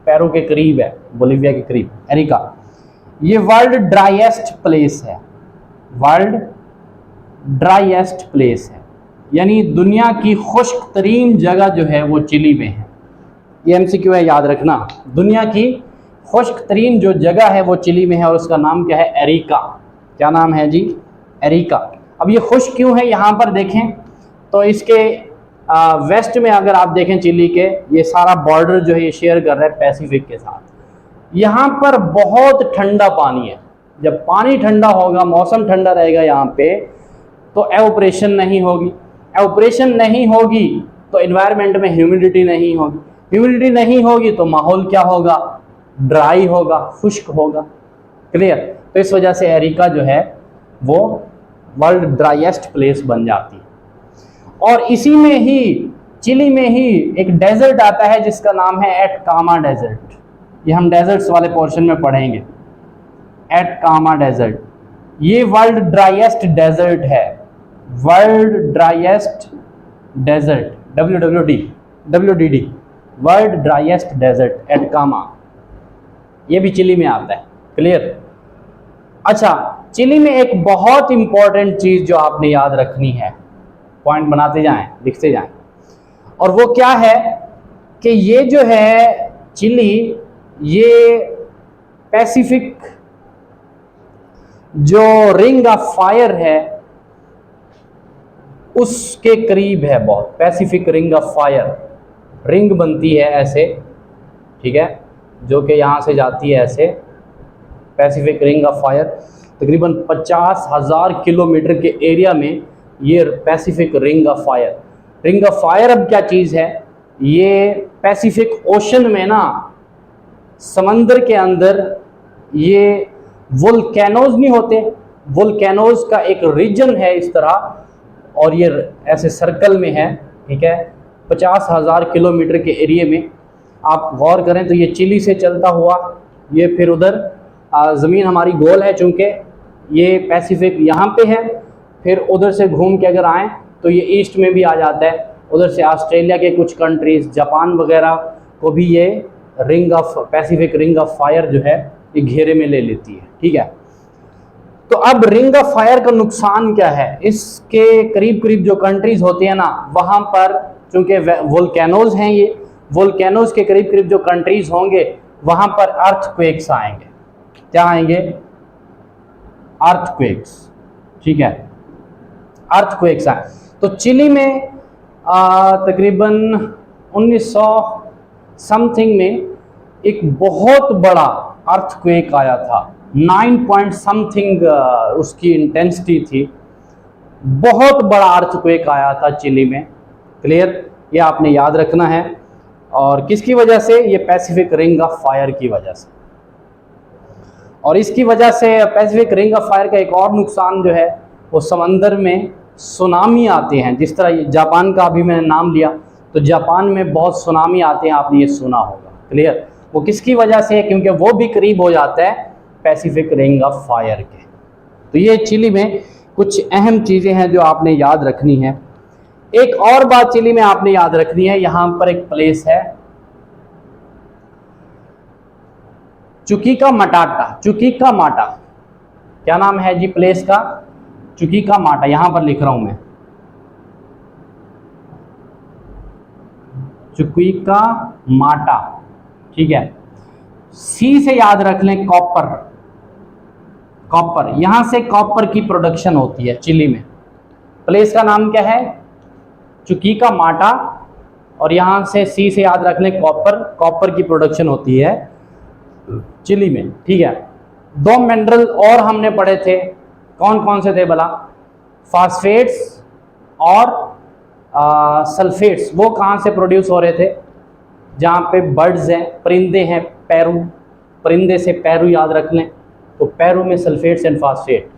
पेरू के करीब है, बोलिविया के करीब, एरिका। ये वर्ल्ड ड्राईएस्ट प्लेस है, वर्ल्ड ड्राईएस्ट प्लेस है, यानी दुनिया की खुश्क तरीन जगह जो है वो चिली में है। ये एमसीक्यू है, याद रखना। दुनिया की खुश्क तरीन जो जगह है वो चिली में है, और उसका नाम क्या है? एरिका। क्या नाम है जी? एरिका। अब ये खुश्क क्यों है? यहाँ पर देखें तो इसके वेस्ट में अगर आप देखें चिली के, ये सारा बॉर्डर जो है ये शेयर कर रहा है पैसिफिक के साथ। यहाँ पर बहुत ठंडा पानी है। जब पानी ठंडा होगा, मौसम ठंडा रहेगा यहाँ पे, तो एवोपरेशन नहीं होगी। एवोपरेशन नहीं होगी तो एनवायरनमेंट में ह्यूमिडिटी नहीं होगी। ह्यूमिडिटी नहीं होगी तो माहौल क्या होगा? ड्राई होगा, खुश्क होगा, क्लियर। तो इस वजह से एरिका जो है वो वर्ल्ड ड्राईएस्ट प्लेस बन जाती है। और इसी में ही, चिली में ही एक डेजर्ट आता है जिसका नाम है एटकामा डेजर्ट। ये हम डेजर्ट्स वाले पोर्शन में पढ़ेंगे, एटकामा डेजर्ट। ये वर्ल्ड ड्राईएस्ट डेजर्ट है, world driest desert, WDD, world driest desert Atacama. ये भी चिली में आता है, क्लियर। अच्छा, चिली में एक बहुत इंपॉर्टेंट चीज जो आपने याद रखनी है, पॉइंट बनाते जाएं, लिखते जाएं, और वो क्या है कि ये जो है चिली, ये पैसिफिक जो रिंग ऑफ फायर है उसके करीब है बहुत। Pacific ring of fire, ring बनती है ऐसे, ठीक है, जो कि यहाँ से जाती है ऐसे, पैसिफिक रिंग ऑफ फायर। तकरीबन 50,000 किलोमीटर के एरिया में ये Pacific ring of fire. Ring of fire अब क्या चीज़ है? ये पैसिफिक ओशन में ना, समंदर के अंदर ये वोल्केनोज नहीं होते, वोल्केनोज का एक रीजन है इस तरह, और ये ऐसे सर्कल में है, ठीक है, 50,000 किलोमीटर के एरिया में। आप गौर करें तो ये चिली से चलता हुआ ये फिर उधर ज़मीन हमारी गोल है, चूँकि ये पैसिफिक यहाँ पे है, फिर उधर से घूम के अगर आएँ तो ये ईस्ट में भी आ जाता है। उधर से ऑस्ट्रेलिया के कुछ कंट्रीज़, जापान वगैरह को भी ये ring of Pacific ring of fire जो है ये घेरे में ले लेती है, ठीक है। तो अब रिंग ऑफ फायर का नुकसान क्या है? इसके करीब करीब जो कंट्रीज़ होती हैं ना, वहाँ पर चूँकि वोल्केनोज हैं, ये वोल्केनोज के करीब करीब जो कंट्रीज़ होंगे वहाँ पर अर्थक्वेक्स आएंगे। क्या आएंगे? अर्थक्वेक्स, ठीक है, अर्थक्वेक्स आए। तो चिली में तकरीबन 1900 समथिंग में एक बहुत बड़ा अर्थक्वेक आया था, 9 पॉइंट समथिंग उसकी इंटेंसिटी थी। बहुत बड़ा अर्थक्वेक आया था चिली में, क्लियर। ये आपने याद रखना है। और किसकी वजह से? ये पैसिफिक रिंग ऑफ फायर की वजह से। और इसकी वजह से पैसिफिक रिंग ऑफ फायर का एक और नुकसान जो है वो समंदर में सुनामी आते हैं। जिस तरह जापान का अभी मैंने नाम लिया, तो जापान में बहुत सुनामी आते हैं, आपने ये सुना होगा। क्लियर? वो किसकी वजह से है? क्योंकि वो भी करीब हो जाता है पैसिफिक रिंग ऑफ फायर के। तो ये चिली में कुछ अहम चीज़ें हैं जो आपने याद रखनी है। एक और बात चिली में आपने याद रखनी है, यहाँ पर एक प्लेस है चुकीका मटाटा। चुकीका माटा, क्या नाम है जी प्लेस का? चुकीका माटा। यहां पर लिख रहा हूं मैं, चुकीका माटा। ठीक है, सी से याद रख लें, कॉपर। कॉपर, यहां से कॉपर की प्रोडक्शन होती है चिली में। प्लेस का नाम क्या है? चुकीका माटा। और यहां से सी से याद रख लें, कॉपर। कॉपर की प्रोडक्शन होती है चिली में। ठीक है, दो मिनरल और हमने पढ़े थे, कौन कौन से थे भला? फास्फेट्स और सल्फेट्स। वो कहाँ से प्रोड्यूस हो रहे थे? जहाँ पे बर्ड्स हैं, परिंदे हैं, पैरू, परिंदे से पैरू याद रख लें, तो पैरू में सल्फेट्स एंड फास्फेट।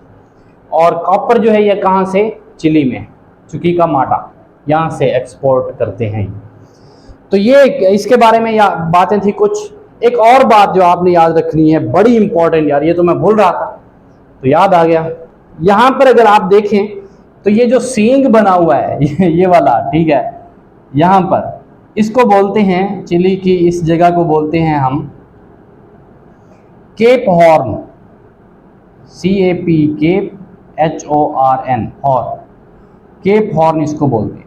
और कॉपर जो है ये कहाँ से? चिली में, चुकीका माटा, यहाँ से एक्सपोर्ट करते हैं। तो ये इसके बारे में बातें थी कुछ। एक और बात जो आपने याद रखनी है, बड़ी इंपॉर्टेंट यार, ये तो मैं भूल रहा था, तो याद आ गया। यहाँ पर अगर आप देखें तो ये जो सींग बना हुआ है ये वाला, ठीक है, यहाँ पर इसको बोलते हैं, चिली की इस जगह को बोलते हैं हम Cape Horn. CAP, horn, Cape Horn इसको बोलते हैं।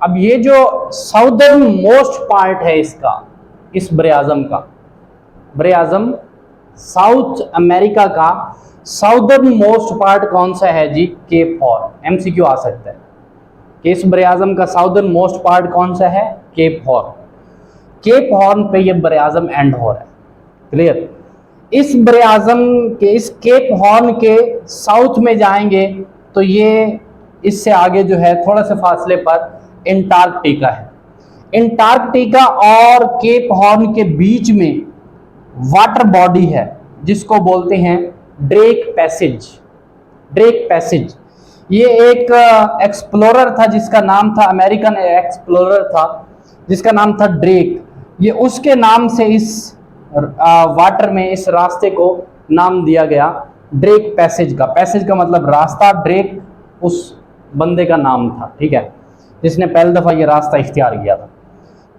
अब ये जो साउदर्न मोस्ट पार्ट है इसका, इस ब्रियाज़म का, ब्रियाज़म साउथ अमेरिका का साउदर्न मोस्ट पार्ट कौन सा है जी? Cape Horn. MCQ आ सकता है कि इस ब्रियाज़म का साउदर्न मोस्ट पार्ट कौन सा है? Cape Horn. केप हॉर्न पे ये ब्रियाज़म एंड हो रहा है। क्लियर? इस ब्रियाज़म के, इस केप हॉर्न के साउथ में जाएंगे तो ये इससे आगे जो है थोड़ा सा फासले पर एंटार्कटिका है। एंटार्कटिका और केप हॉर्न के बीच में वाटर बॉडी है जिसको बोलते हैं ड्रेक पैसेज। ड्रेक पैसेज, ये एक एक्सप्लोरर था जिसका नाम था, अमेरिकन एक्सप्लोरर था जिसका नाम था ड्रेक। ये उसके नाम से इस वाटर में इस रास्ते को नाम दिया गया ड्रेक पैसेज का। पैसेज का मतलब रास्ता, ड्रेक उस बंदे का नाम था, ठीक है, जिसने पहली दफ़ा ये रास्ता इख्तियार किया था।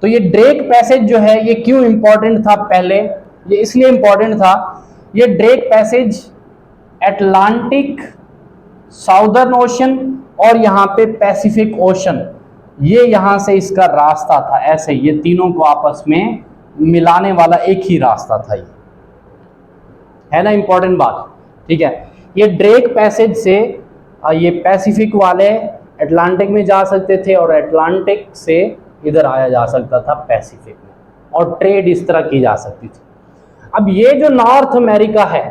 तो ये ड्रेक पैसेज जो है ये क्यों इंपॉर्टेंट था? पहले ये इसलिए इंपॉर्टेंट था, ये Drake passage Atlantic, southern ocean और यहाँ पे पैसिफिक ओशन, ये यहाँ से इसका रास्ता था। ऐसे ये तीनों को आपस में मिलाने वाला एक ही रास्ता था। ये है ना इंपॉर्टेंट बात, ठीक है। ये ड्रेक पैसेज से ये पैसिफिक वाले अटलांटिक में जा सकते थे और अटलांटिक से इधर आया जा सकता था पैसिफिक में, और ट्रेड इस तरह की जा सकती थी। अब ये जो नॉर्थ अमेरिका है,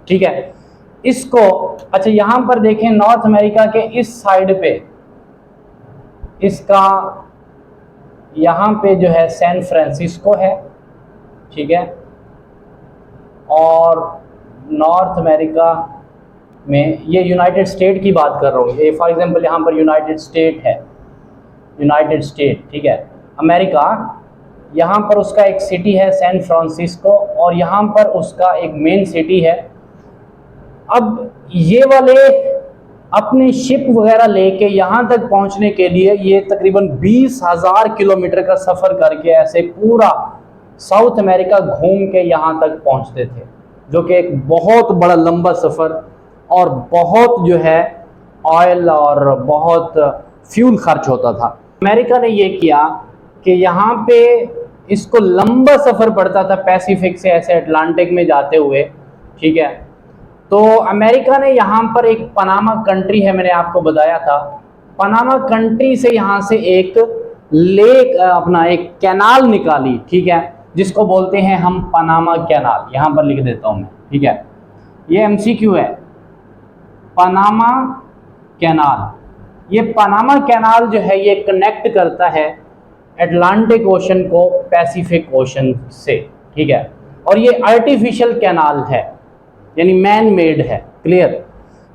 ठीक है, इसको, अच्छा यहाँ पर देखें नॉर्थ अमेरिका के इस साइड पे इसका यहाँ पे जो है सैन फ्रांसिस्को है, ठीक है, और नॉर्थ अमेरिका में ये यूनाइटेड स्टेट की बात कर रहा हूँ। ये फॉर एग्जांपल यहाँ पर यूनाइटेड स्टेट है, यूनाइटेड स्टेट, ठीक है, अमेरिका। यहाँ पर उसका एक सिटी है सैन फ्रांसिस्को और यहाँ पर उसका एक मेन सिटी है। अब ये वाले अपनी शिप वगैरह लेके यहाँ तक पहुँचने के लिए ये तकरीबन 20,000 किलोमीटर का सफ़र करके ऐसे पूरा साउथ अमेरिका घूम के यहाँ तक पहुँचते थे, जो कि एक बहुत बड़ा लंबा सफ़र और बहुत जो है ऑयल और बहुत फ्यूल खर्च होता था। अमेरिका ने ये किया कि यहाँ पे इसको लंबा सफ़र पड़ता था पैसिफिक से ऐसे अटलांटिक में जाते हुए, ठीक है। तो अमेरिका ने यहाँ पर एक पनामा कंट्री है, मैंने आपको बताया था, पनामा कंट्री से यहाँ से एक लेक, अपना एक कैनाल निकाली, ठीक है, जिसको बोलते हैं हम पनामा कैनाल। यहाँ पर लिख देता हूँ मैं, ठीक है, ये MCQ है, पनामा कैनाल। ये पनामा कैनाल जो है ये कनेक्ट करता है अटलांटिक ओशन को पैसिफिक ओशन से, ठीक है, और ये आर्टिफिशियल कैनाल है, यानी मैन मेड है। क्लियर।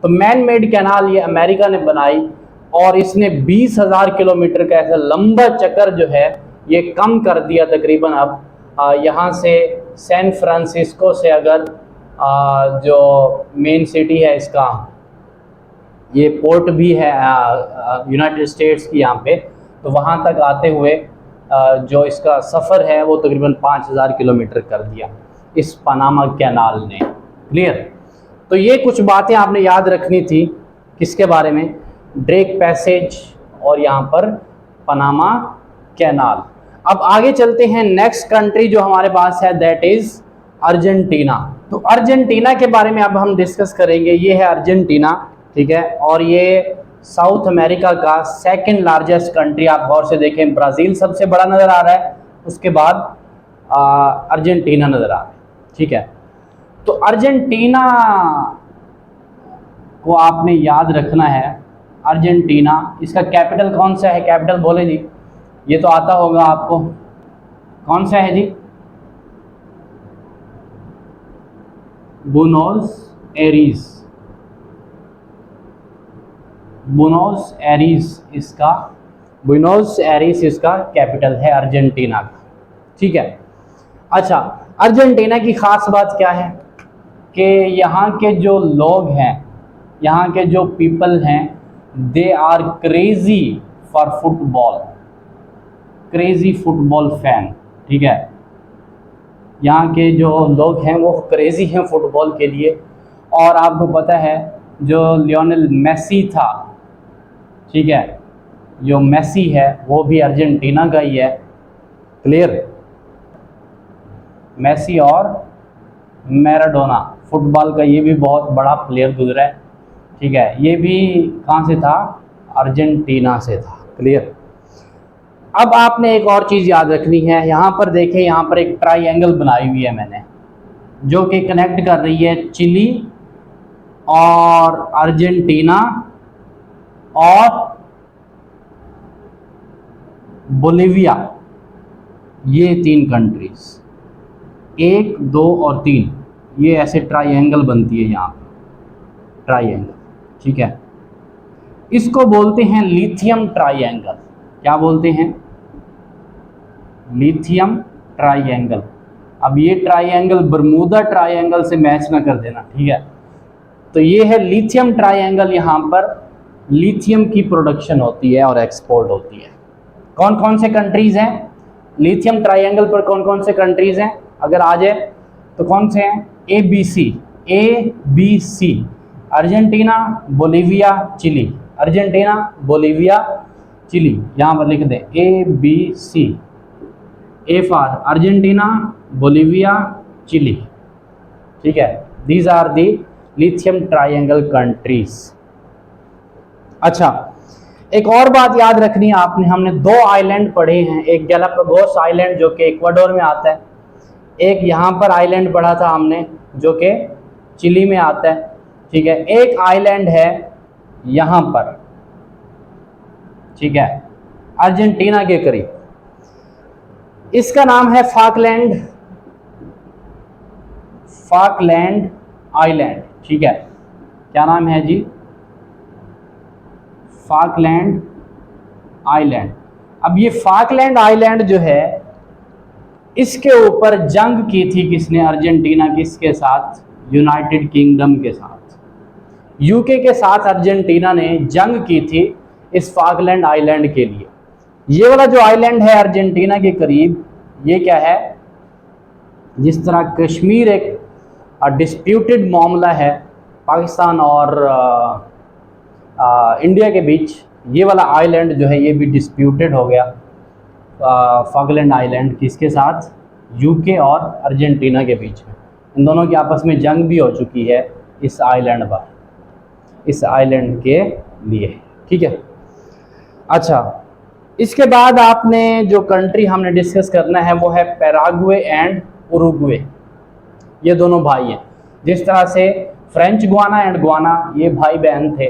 तो मैन मेड कैनाल ये अमेरिका ने बनाई और इसने 20,000 किलोमीटर का ऐसा लंबा चक्कर जो है ये कम कर दिया तकरीबन। अब यहाँ से सैन फ्रांसिस्को से अगर जो मेन सिटी है इसका, ये पोर्ट भी है यूनाइटेड स्टेट्स की यहाँ पे, तो वहाँ तक आते हुए जो इसका सफ़र है वो तकरीबन 5,000 किलोमीटर कर दिया इस पनामा कैनाल ने। क्लियर। तो ये कुछ बातें आपने याद रखनी थी किसके बारे में, ड्रेक पैसेज और यहाँ पर पनामा कैनाल। अब आगे चलते हैं, नेक्स्ट कंट्री जो हमारे पास है दैट इज़ अर्जेंटीना। तो अर्जेंटीना के बारे में अब हम डिस्कस करेंगे। ये है अर्जेंटीना, ठीक है, और ये साउथ अमेरिका का सेकंड लार्जेस्ट कंट्री। आप गौर से देखें, ब्राज़ील सबसे बड़ा नज़र आ रहा है, उसके बाद अर्जेंटीना नज़र आ रहा है। ठीक है। तो अर्जेंटीना को आपने याद रखना है। अर्जेंटीना, इसका कैपिटल कौन सा है, कैपिटल बोले जी, ये तो आता होगा आपको, कौन सा है जी, बुनोस एरीज। बुनोस एरीज इसका, बुनोस एरीज इसका कैपिटल है अर्जेंटीना का। ठीक है। अच्छा, अर्जेंटीना की ख़ास बात क्या है कि यहाँ के जो लोग हैं, यहाँ के जो पीपल हैं, they are crazy for football, crazy football fan. ठीक है। यहाँ के जो लोग हैं वो क्रेज़ी हैं फुटबॉल के लिए। और आपको पता है जो लियोनेल मेसी था, ठीक है, जो मेसी है वो भी अर्जेंटीना का ही है। क्लियर। मेसी और मैराडोना, फुटबॉल का ये भी बहुत बड़ा प्लेयर गुजरा है। ठीक है। ये भी कहाँ से था, अर्जेंटीना से था। क्लियर। अब आपने एक और चीज़ याद रखनी है, यहाँ पर देखें, यहाँ पर एक ट्राइंगल बनाई हुई है मैंने, जो कि कनेक्ट कर रही है चिली और अर्जेंटीना और बोलिविया, ये 3 कंट्रीज, 1, 2 और 3, ये ऐसे ट्राइंगल बनती है यहाँ पर, ट्राइंगल। ठीक है। इसको बोलते हैं लिथियम ट्राइंगल। क्या बोलते हैं, लिथियम ट्राइंगल। अब ये ट्राइंगल बरमूदा ट्राइंगल से मैच ना कर देना, ठीक है। तो ये है लिथियम ट्राइंगल। यहाँ पर लिथियम की प्रोडक्शन होती है और एक्सपोर्ट होती है। कौन कौन से कंट्रीज़ हैं लिथियम ट्राइंगल पर, कौन कौन से कंट्रीज़ हैं, अगर आ जाए तो कौन से हैं, ABC, Argentina, Bolivia, Chile, Argentina, Bolivia, Chile. यहाँ पर लिख दें ABC, A for Argentina, Bolivia, Chile. ठीक है। These are the lithium triangle countries. अच्छा, एक और बात याद रखनी है आपने, हमने 2 आइलैंड पढ़े हैं, एक गैलापागोस आइलैंड जो कि इक्वाडोर में आता है, एक यहाँ पर आइलैंड पढ़ा था हमने जो कि चिली में आता है। ठीक है। एक आइलैंड है यहाँ पर, ठीक है, अर्जेंटीना के करीब, इसका नाम है फाकलैंड, फाकलैंड आइलैंड। ठीक है। क्या नाम है जी, फाकलैंड आइलैंड। अब ये फाकलैंड आइलैंड जो है, इसके ऊपर जंग की थी किसने, अर्जेंटीना किसके साथ, यूनाइटेड किंगडम के साथ, यूके के साथ अर्जेंटीना ने जंग की थी इस फाकलैंड आइलैंड के लिए। ये वाला जो आइलैंड है अर्जेंटीना के करीब, ये क्या है, जिस तरह कश्मीर एक डिस्प्यूटेड मामला है पाकिस्तान और इंडिया के बीच, ये वाला आइलैंड जो है ये भी डिस्प्यूटेड हो गया फाकलैंड आइलैंड किसके साथ, यूके और अर्जेंटीना के बीच में। इन दोनों की आपस में जंग भी हो चुकी है इस आइलैंड पर, इस आइलैंड के लिए। ठीक है। अच्छा, इसके बाद आपने जो कंट्री हमने डिस्कस करना है वो है पैराग्वे एंड उरुग्वे। ये दोनों भाई हैं। जिस तरह से फ्रेंच गुआना एंड गुआना ये भाई बहन थे,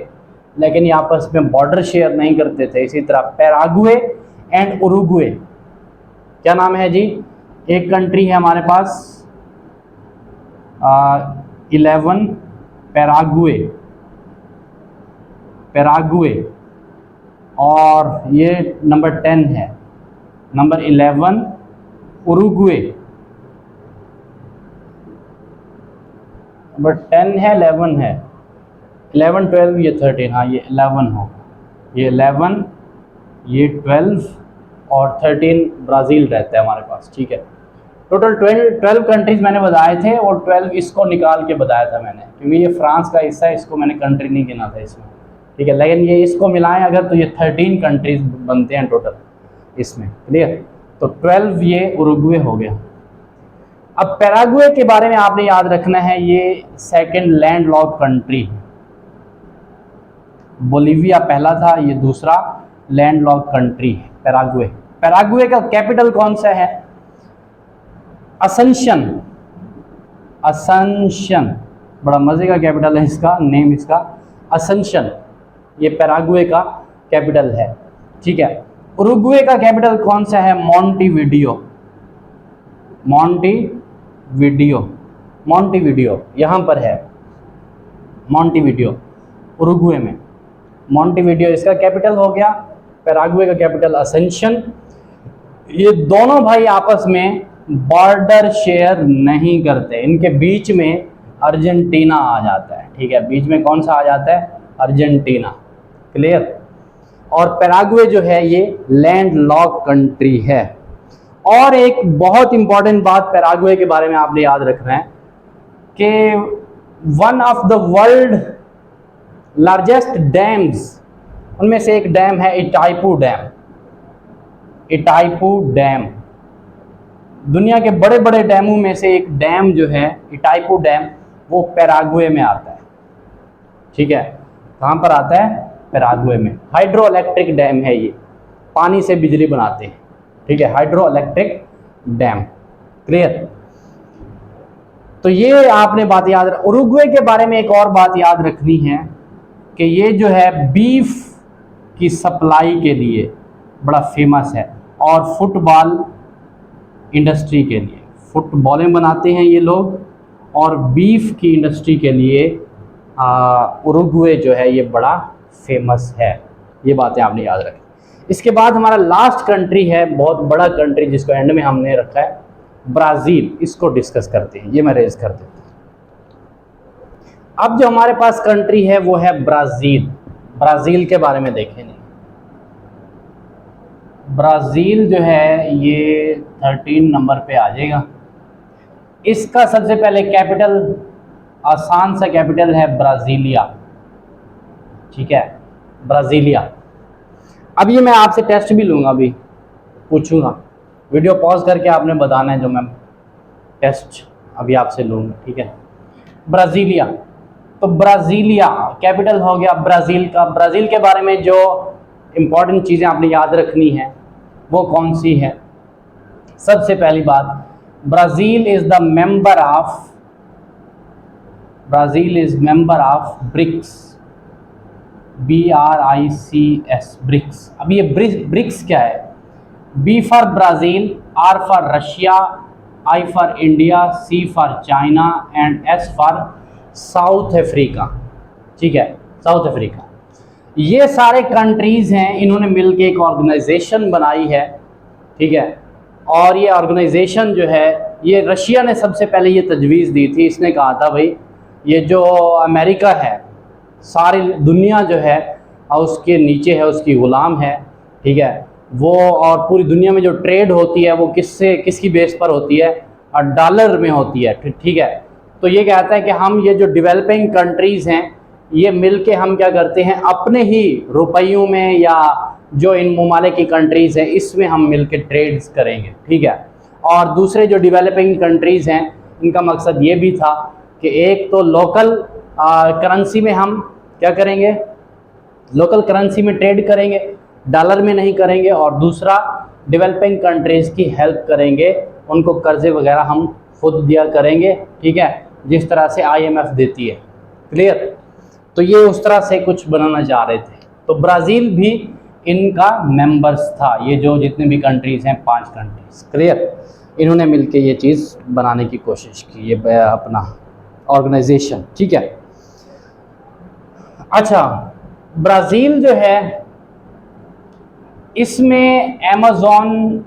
लेकिन ये आपस में बॉर्डर शेयर नहीं करते थे, इसी तरह पैराग्वे एंड उरुग्वे, क्या नाम है जी, एक कंट्री है हमारे पास 11 पैराग्वे, पैराग्वे, और ये नंबर 10 है। नंबर 11 उरुग्वे, नंबर 10 है, 11 है, 11 12 ये 13, हाँ ये 11 हो, ये 11 ये 12 और 13 ब्राज़ील रहता है हमारे पास, ठीक है। टोटल 12 कंट्रीज़ मैंने बताए थे और 12 इसको निकाल के बताया था मैंने, क्योंकि ये फ्रांस का हिस्सा है, इसको मैंने कंट्री नहीं गिना था इसमें, ठीक है। लेकिन ये इसको मिलाएं अगर तो ये 13 कंट्रीज़ बनते हैं टोटल इसमें, क्लियर। तो 12 ये उरुग्वे हो गया। अब पैराग्वे के बारे में आपने याद रखना है, ये सेकंड लैंड लॉक कंट्री है। बोलीविया पहला था, ये दूसरा लैंड लॉक कंट्री है पैराग्वे। पैराग्वे का कैपिटल कौन सा है? असंशन, असंशन, बड़ा मजे का कैपिटल है इसका, नेम इसका असंशन, ये पैराग्वे का कैपिटल है, ठीक है। उरुग्वे का कैपिटल कौन सा है? मॉन्टेविडियो, मॉन्टेविडियो, मॉन्टेविडियो यहाँ पर है, मॉन्टेविडियो उरुग्वे में, मॉन्टेविडियो इसका कैपिटल हो गया। पैराग्वे का कैपिटल असंशन। ये दोनों भाई आपस में बॉर्डर शेयर नहीं करते, इनके बीच में अर्जेंटीना आ जाता है, ठीक है। बीच में कौन सा आ जाता है? Argentina, clear. और पैराग्वे जो है ये लैंड लॉक कंट्री है। और एक बहुत इंपॉर्टेंट बात पैराग्वे के बारे में आपने याद रखना है कि one of the world largest dams, उनमें से एक डैम है इटाइपू डैम, इटाइपू डैम। दुनिया के बड़े बड़े डैमों में से एक डैम जो है इटाइपू डैम, वो पैराग्वे में आता है, ठीक है। कहाँ पर आता है? पैराग्वे में। हाइड्रो इलेक्ट्रिक डैम है ये, पानी से बिजली बनाते हैं, ठीक है, हाइड्रो इलेक्ट्रिक डैम, क्लियर। तो ये आपने बात याद रख। उरुग्वे के बारे में एक और बात याद रखनी है कि ये जो है बीफ की सप्लाई के लिए बड़ा फेमस है और फुटबॉल इंडस्ट्री के लिए, फुटबॉलें बनाते हैं ये लोग, और बीफ की इंडस्ट्री के लिए उरुग्वे जो है ये बड़ा फेमस है। ये बातें आपने याद रखें। इसके बाद हमारा लास्ट कंट्री है, बहुत बड़ा कंट्री जिसको एंड में हमने रखा है, ब्राज़ील। इसको डिस्कस करते हैं, ये मैं रेज कर देता हूँ। अब जो हमारे पास कंट्री है वो है ब्राज़ील। ब्राज़ील के बारे में देखें, नहीं, ब्राज़ील जो है ये 13 नंबर पे आ जाएगा। इसका सबसे पहले कैपिटल, आसान सा कैपिटल है ब्राज़ीलिया, ठीक है, ब्राज़ीलिया। अब ये मैं आपसे टेस्ट भी लूँगा, अभी पूछूंगा, वीडियो पॉज करके आपने बताना है जो मैं टेस्ट अभी आपसे लूँगा, ठीक है। ब्राज़ीलिया, तो ब्राज़ीलिया कैपिटल हो गया ब्राज़ील का। ब्राज़ील के बारे में जो इम्पॉर्टेंट चीज़ें आपने याद रखनी है वो कौन सी है? सबसे पहली बात, Brazil is the member of, Brazil is member of BRICS, BRICS, BRICS. अब ये ब्रिक्स क्या है? B for Brazil, R for Russia, I for India, C for China and S for south Africa, ठीक है, साउथ अफ्रीका। ये सारे countries हैं, इन्होंने मिलकर एक ऑर्गेनाइजेशन बनाई है, ठीक है। और ये ऑर्गेनाइजेशन जो है, ये रशिया ने सबसे पहले ये तजवीज़ दी थी। इसने कहा था भाई ये जो अमेरिका है, सारी दुनिया जो है उसके नीचे है, उसकी ग़ुलाम है, ठीक है वो। और पूरी दुनिया में जो ट्रेड होती है वो किसकी बेस पर होती है? और डॉलर में होती है, ठीक है। तो ये कहता है कि हम ये जो डेवलपिंग कंट्रीज़ हैं ये मिल के हम क्या करते हैं, अपने ही रुपयों में या जो इन ममालिक की कंट्रीज़ हैं इसमें हम मिल के ट्रेड्स करेंगे, ठीक है। और दूसरे जो डेवलपिंग कंट्रीज़ हैं इनका मकसद ये भी था कि एक तो लोकल करेंसी में हम क्या करेंगे, लोकल करेंसी में ट्रेड करेंगे, डॉलर में नहीं करेंगे। और दूसरा डेवलपिंग कंट्रीज़ की हेल्प करेंगे, उनको कर्ज़े वगैरह हम खुद दिया करेंगे, ठीक है, जिस तरह से IMF देती है, क्लियर। तो ये उस तरह से कुछ बनाना चाह रहे थे। तो ब्राज़ील भी इनका मेंबर्स था, ये जो जितने भी कंट्रीज़ हैं 5 कंट्रीज़, क्लियर। इन्होंने मिलके ये चीज़ बनाने की कोशिश की, ये अपना ऑर्गेनाइजेशन, ठीक है। अच्छा, ब्राज़ील जो है इसमें अमेज़न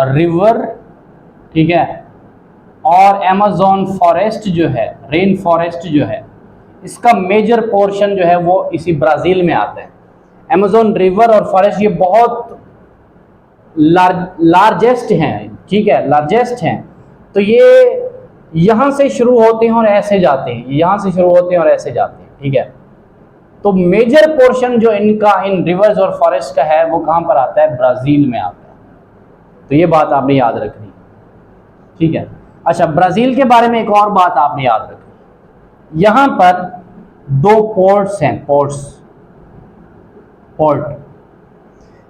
रिवर, ठीक है, और अमेज़न फॉरेस्ट जो है, रेन फॉरेस्ट जो है, इसका मेजर पोर्शन जो है वो इसी ब्राज़ील में आता है। अमेज़न रिवर और फॉरेस्ट ये बहुत लार्जेस्ट हैं, ठीक है, लार्जेस्ट हैं। तो ये यहाँ से शुरू होते हैं और ऐसे जाते हैं, यहाँ से शुरू होते हैं और ऐसे जाते हैं, ठीक है। तो मेजर पोर्शन जो इनका इन रिवर्स और फॉरेस्ट का है वो कहाँ पर आता है? ब्राज़ील में आता है। तो ये बात आपने याद रखनी, ठीक है। अच्छा, ब्राज़ील के बारे में एक और बात आपने याद रखनी, यहाँ पर 2 पोर्ट्स हैं, पोर्ट।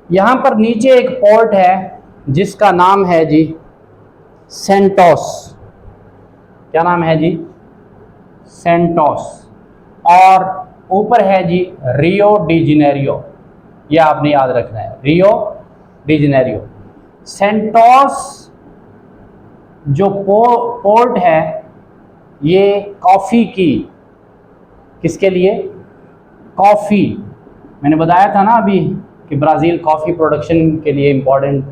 यहाँ पर नीचे एक पोर्ट है जिसका नाम है जी सेंटोस। क्या नाम है जी? सेंटोस। और ऊपर है जी रियो डी जेनेरियो। यह आपने याद रखना है, रियो डी जेनेरियो। सेंटोस जो पोर्ट है ये कॉफ़ी की, किसके लिए? कॉफ़ी। मैंने बताया था ना अभी कि ब्राज़ील कॉफ़ी प्रोडक्शन के लिए इम्पोर्टेंट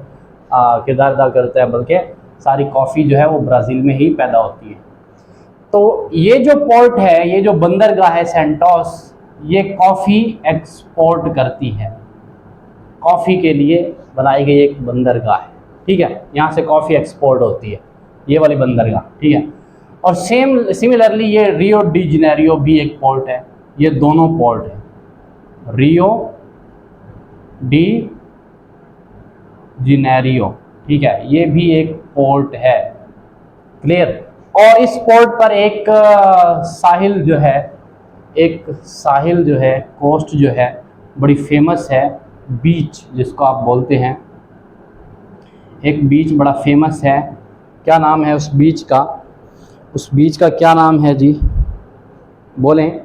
किरदार अदा करता है, बल्कि सारी कॉफ़ी जो है वो ब्राज़ील में ही पैदा होती है। तो ये जो पोर्ट है, ये जो बंदरगाह है सेंटोस, ये कॉफ़ी एक्सपोर्ट करती है। कॉफ़ी के लिए बनाई गई एक बंदरगाह है, ठीक है। यहाँ से कॉफ़ी एक्सपोर्ट होती है, ये वाली बंदरगाह, ठीक है। और सिमिलरली ये रियो डी जेनेरियो भी एक पोर्ट है। ये दोनों पोर्ट हैं, रियो डी जेनेरियो, ठीक है, ये भी एक पोर्ट है। क्लियर? और इस पोर्ट पर एक साहिल जो है, कोस्ट जो है बड़ी फेमस है, बीच जिसको आप बोलते हैं, एक बीच बड़ा फेमस है। क्या नाम है उस बीच का? उस बीच का क्या नाम है जी? बोलें।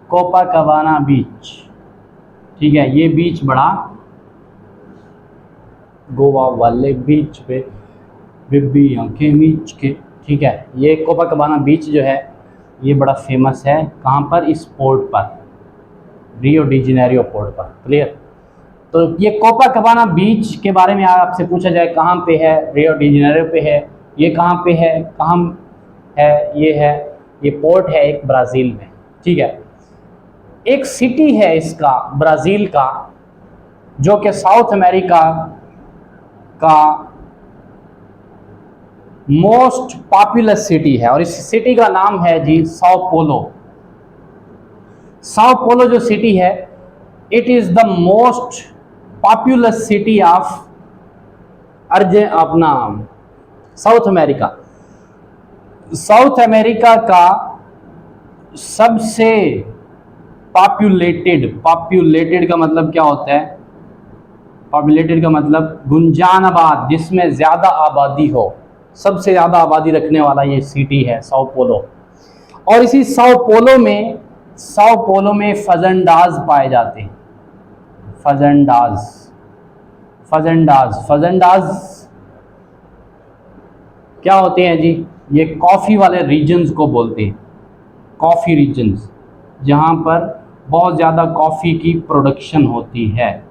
कोपाकाबाना बीच, ठीक है। ये बीच बड़ा, गोवा वाले बीच पे बिब्बी आंखें मीच के, ठीक है। ये कोपाकाबाना बीच जो है ये बड़ा फेमस है। कहाँ पर? इस पोर्ट पर, रियो डी जेनेरियो पोर्ट पर। क्लियर? तो ये कोपाकाबाना बीच के बारे में आपसे पूछा जाए कहाँ पे है? रियो डी जेनेरियो पे है। ये कहाँ पे है? कहाँ है? ये पोर्ट है एक ब्राज़ील में, ठीक है। एक सिटी है इसका, ब्राज़ील का, जो कि साउथ अमेरिका का मोस्ट पॉपुलस सिटी है, और इस सिटी का नाम है जी साओ पोलो। साओ पोलो जो सिटी है, it is the most populous city of अपना साउथ अमेरिका। साउथ अमेरिका का सबसे पॉपुलेटेड का मतलब क्या होता है? पॉपुलेटेड का मतलब गुंजान आबाद, जिसमें ज़्यादा आबादी हो, सबसे ज़्यादा आबादी रखने वाला ये सिटी है साओ पोलो। और इसी साओ पोलो में फजंडाज पाए जाते हैं। फजंडाज क्या होते हैं जी? ये कॉफ़ी वाले रीजन्स को बोलते हैं, कॉफ़ी रीजन्स, जहाँ पर बहुत ज़्यादा कॉफ़ी की प्रोडक्शन होती है।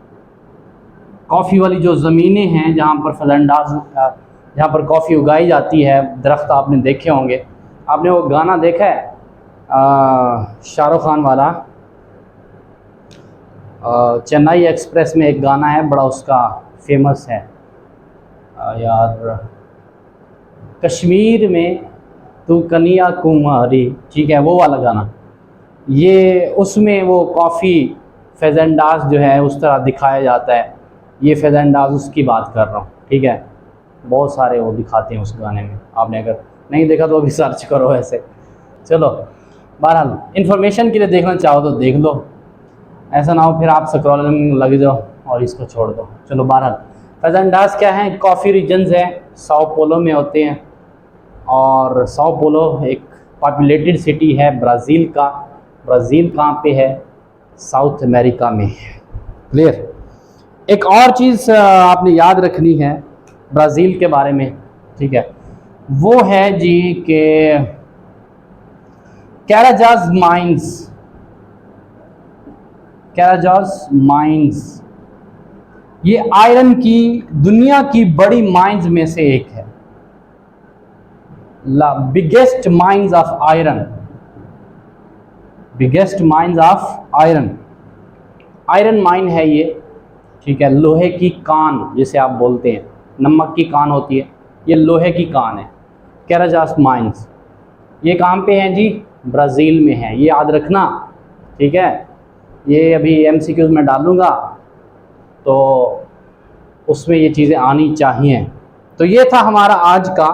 कॉफ़ी वाली जो ज़मीनें हैं जहाँ पर जहाँ पर कॉफ़ी उगाई जाती है, दरख्त आपने देखे होंगे। आपने वो गाना देखा है शाहरुख खान वाला, चेन्नई एक्सप्रेस में एक गाना है बड़ा उसका फेमस है यार, कश्मीर में तू कन्याकुमारी, ठीक है, वो वाला गाना। ये उसमें वो कॉफ़ी फेजेंडास जो है उस तरह दिखाया जाता है। ये फेजेंडास उसकी बात कर रहा हूँ, ठीक है। बहुत सारे वो दिखाते हैं उस गाने में, आपने अगर नहीं देखा तो अभी सर्च करो ऐसे। चलो, बहरहाल इन्फॉर्मेशन के लिए देखना चाहो तो देख लो, ऐसा ना हो फिर आप स्क्रॉलिंग लग जाओ और इसको छोड़ दो। चलो, बहरहाल फेजेंडास क्या है? कॉफ़ी रीजन्स हैं, साओ पोलो में होते हैं। और साओ पोलो एक पॉपुलेटेड सिटी है ब्राज़ील का। ब्राज़ील कहाँ पे है? साउथ अमेरिका में है। क्लियर? एक और चीज़ आपने याद रखनी है ब्राज़ील के बारे में, ठीक है, वो है जी के कैराजास माइंस। कैराजास माइंस ये आयरन की दुनिया की बड़ी माइंस में से एक है, biggest mines of iron, biggest mines of iron. Iron mine है ये, ठीक है, लोहे की कान जिसे आप बोलते हैं, नमक की कान होती है, ये लोहे की कान है। कैराजास माइंस ये कहाँ पे हैं जी? ब्राज़ील में है, ये याद रखना, ठीक है। ये अभी MCQs में डालूंगा तो उसमें ये चीज़ें आनी चाहिए। तो ये था हमारा आज का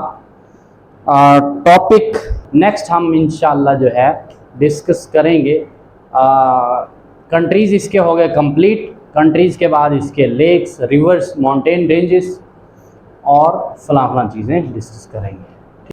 टॉपिक। नेक्स्ट हम इंशाल्लाह जो है डिस्कस करेंगे कंट्रीज़ इसके हो गए कंप्लीट, कंट्रीज़ के बाद इसके लेक्स, रिवर्स, माउंटेन रेंजेस और फलां चीज़ें डिस्कस करेंगे।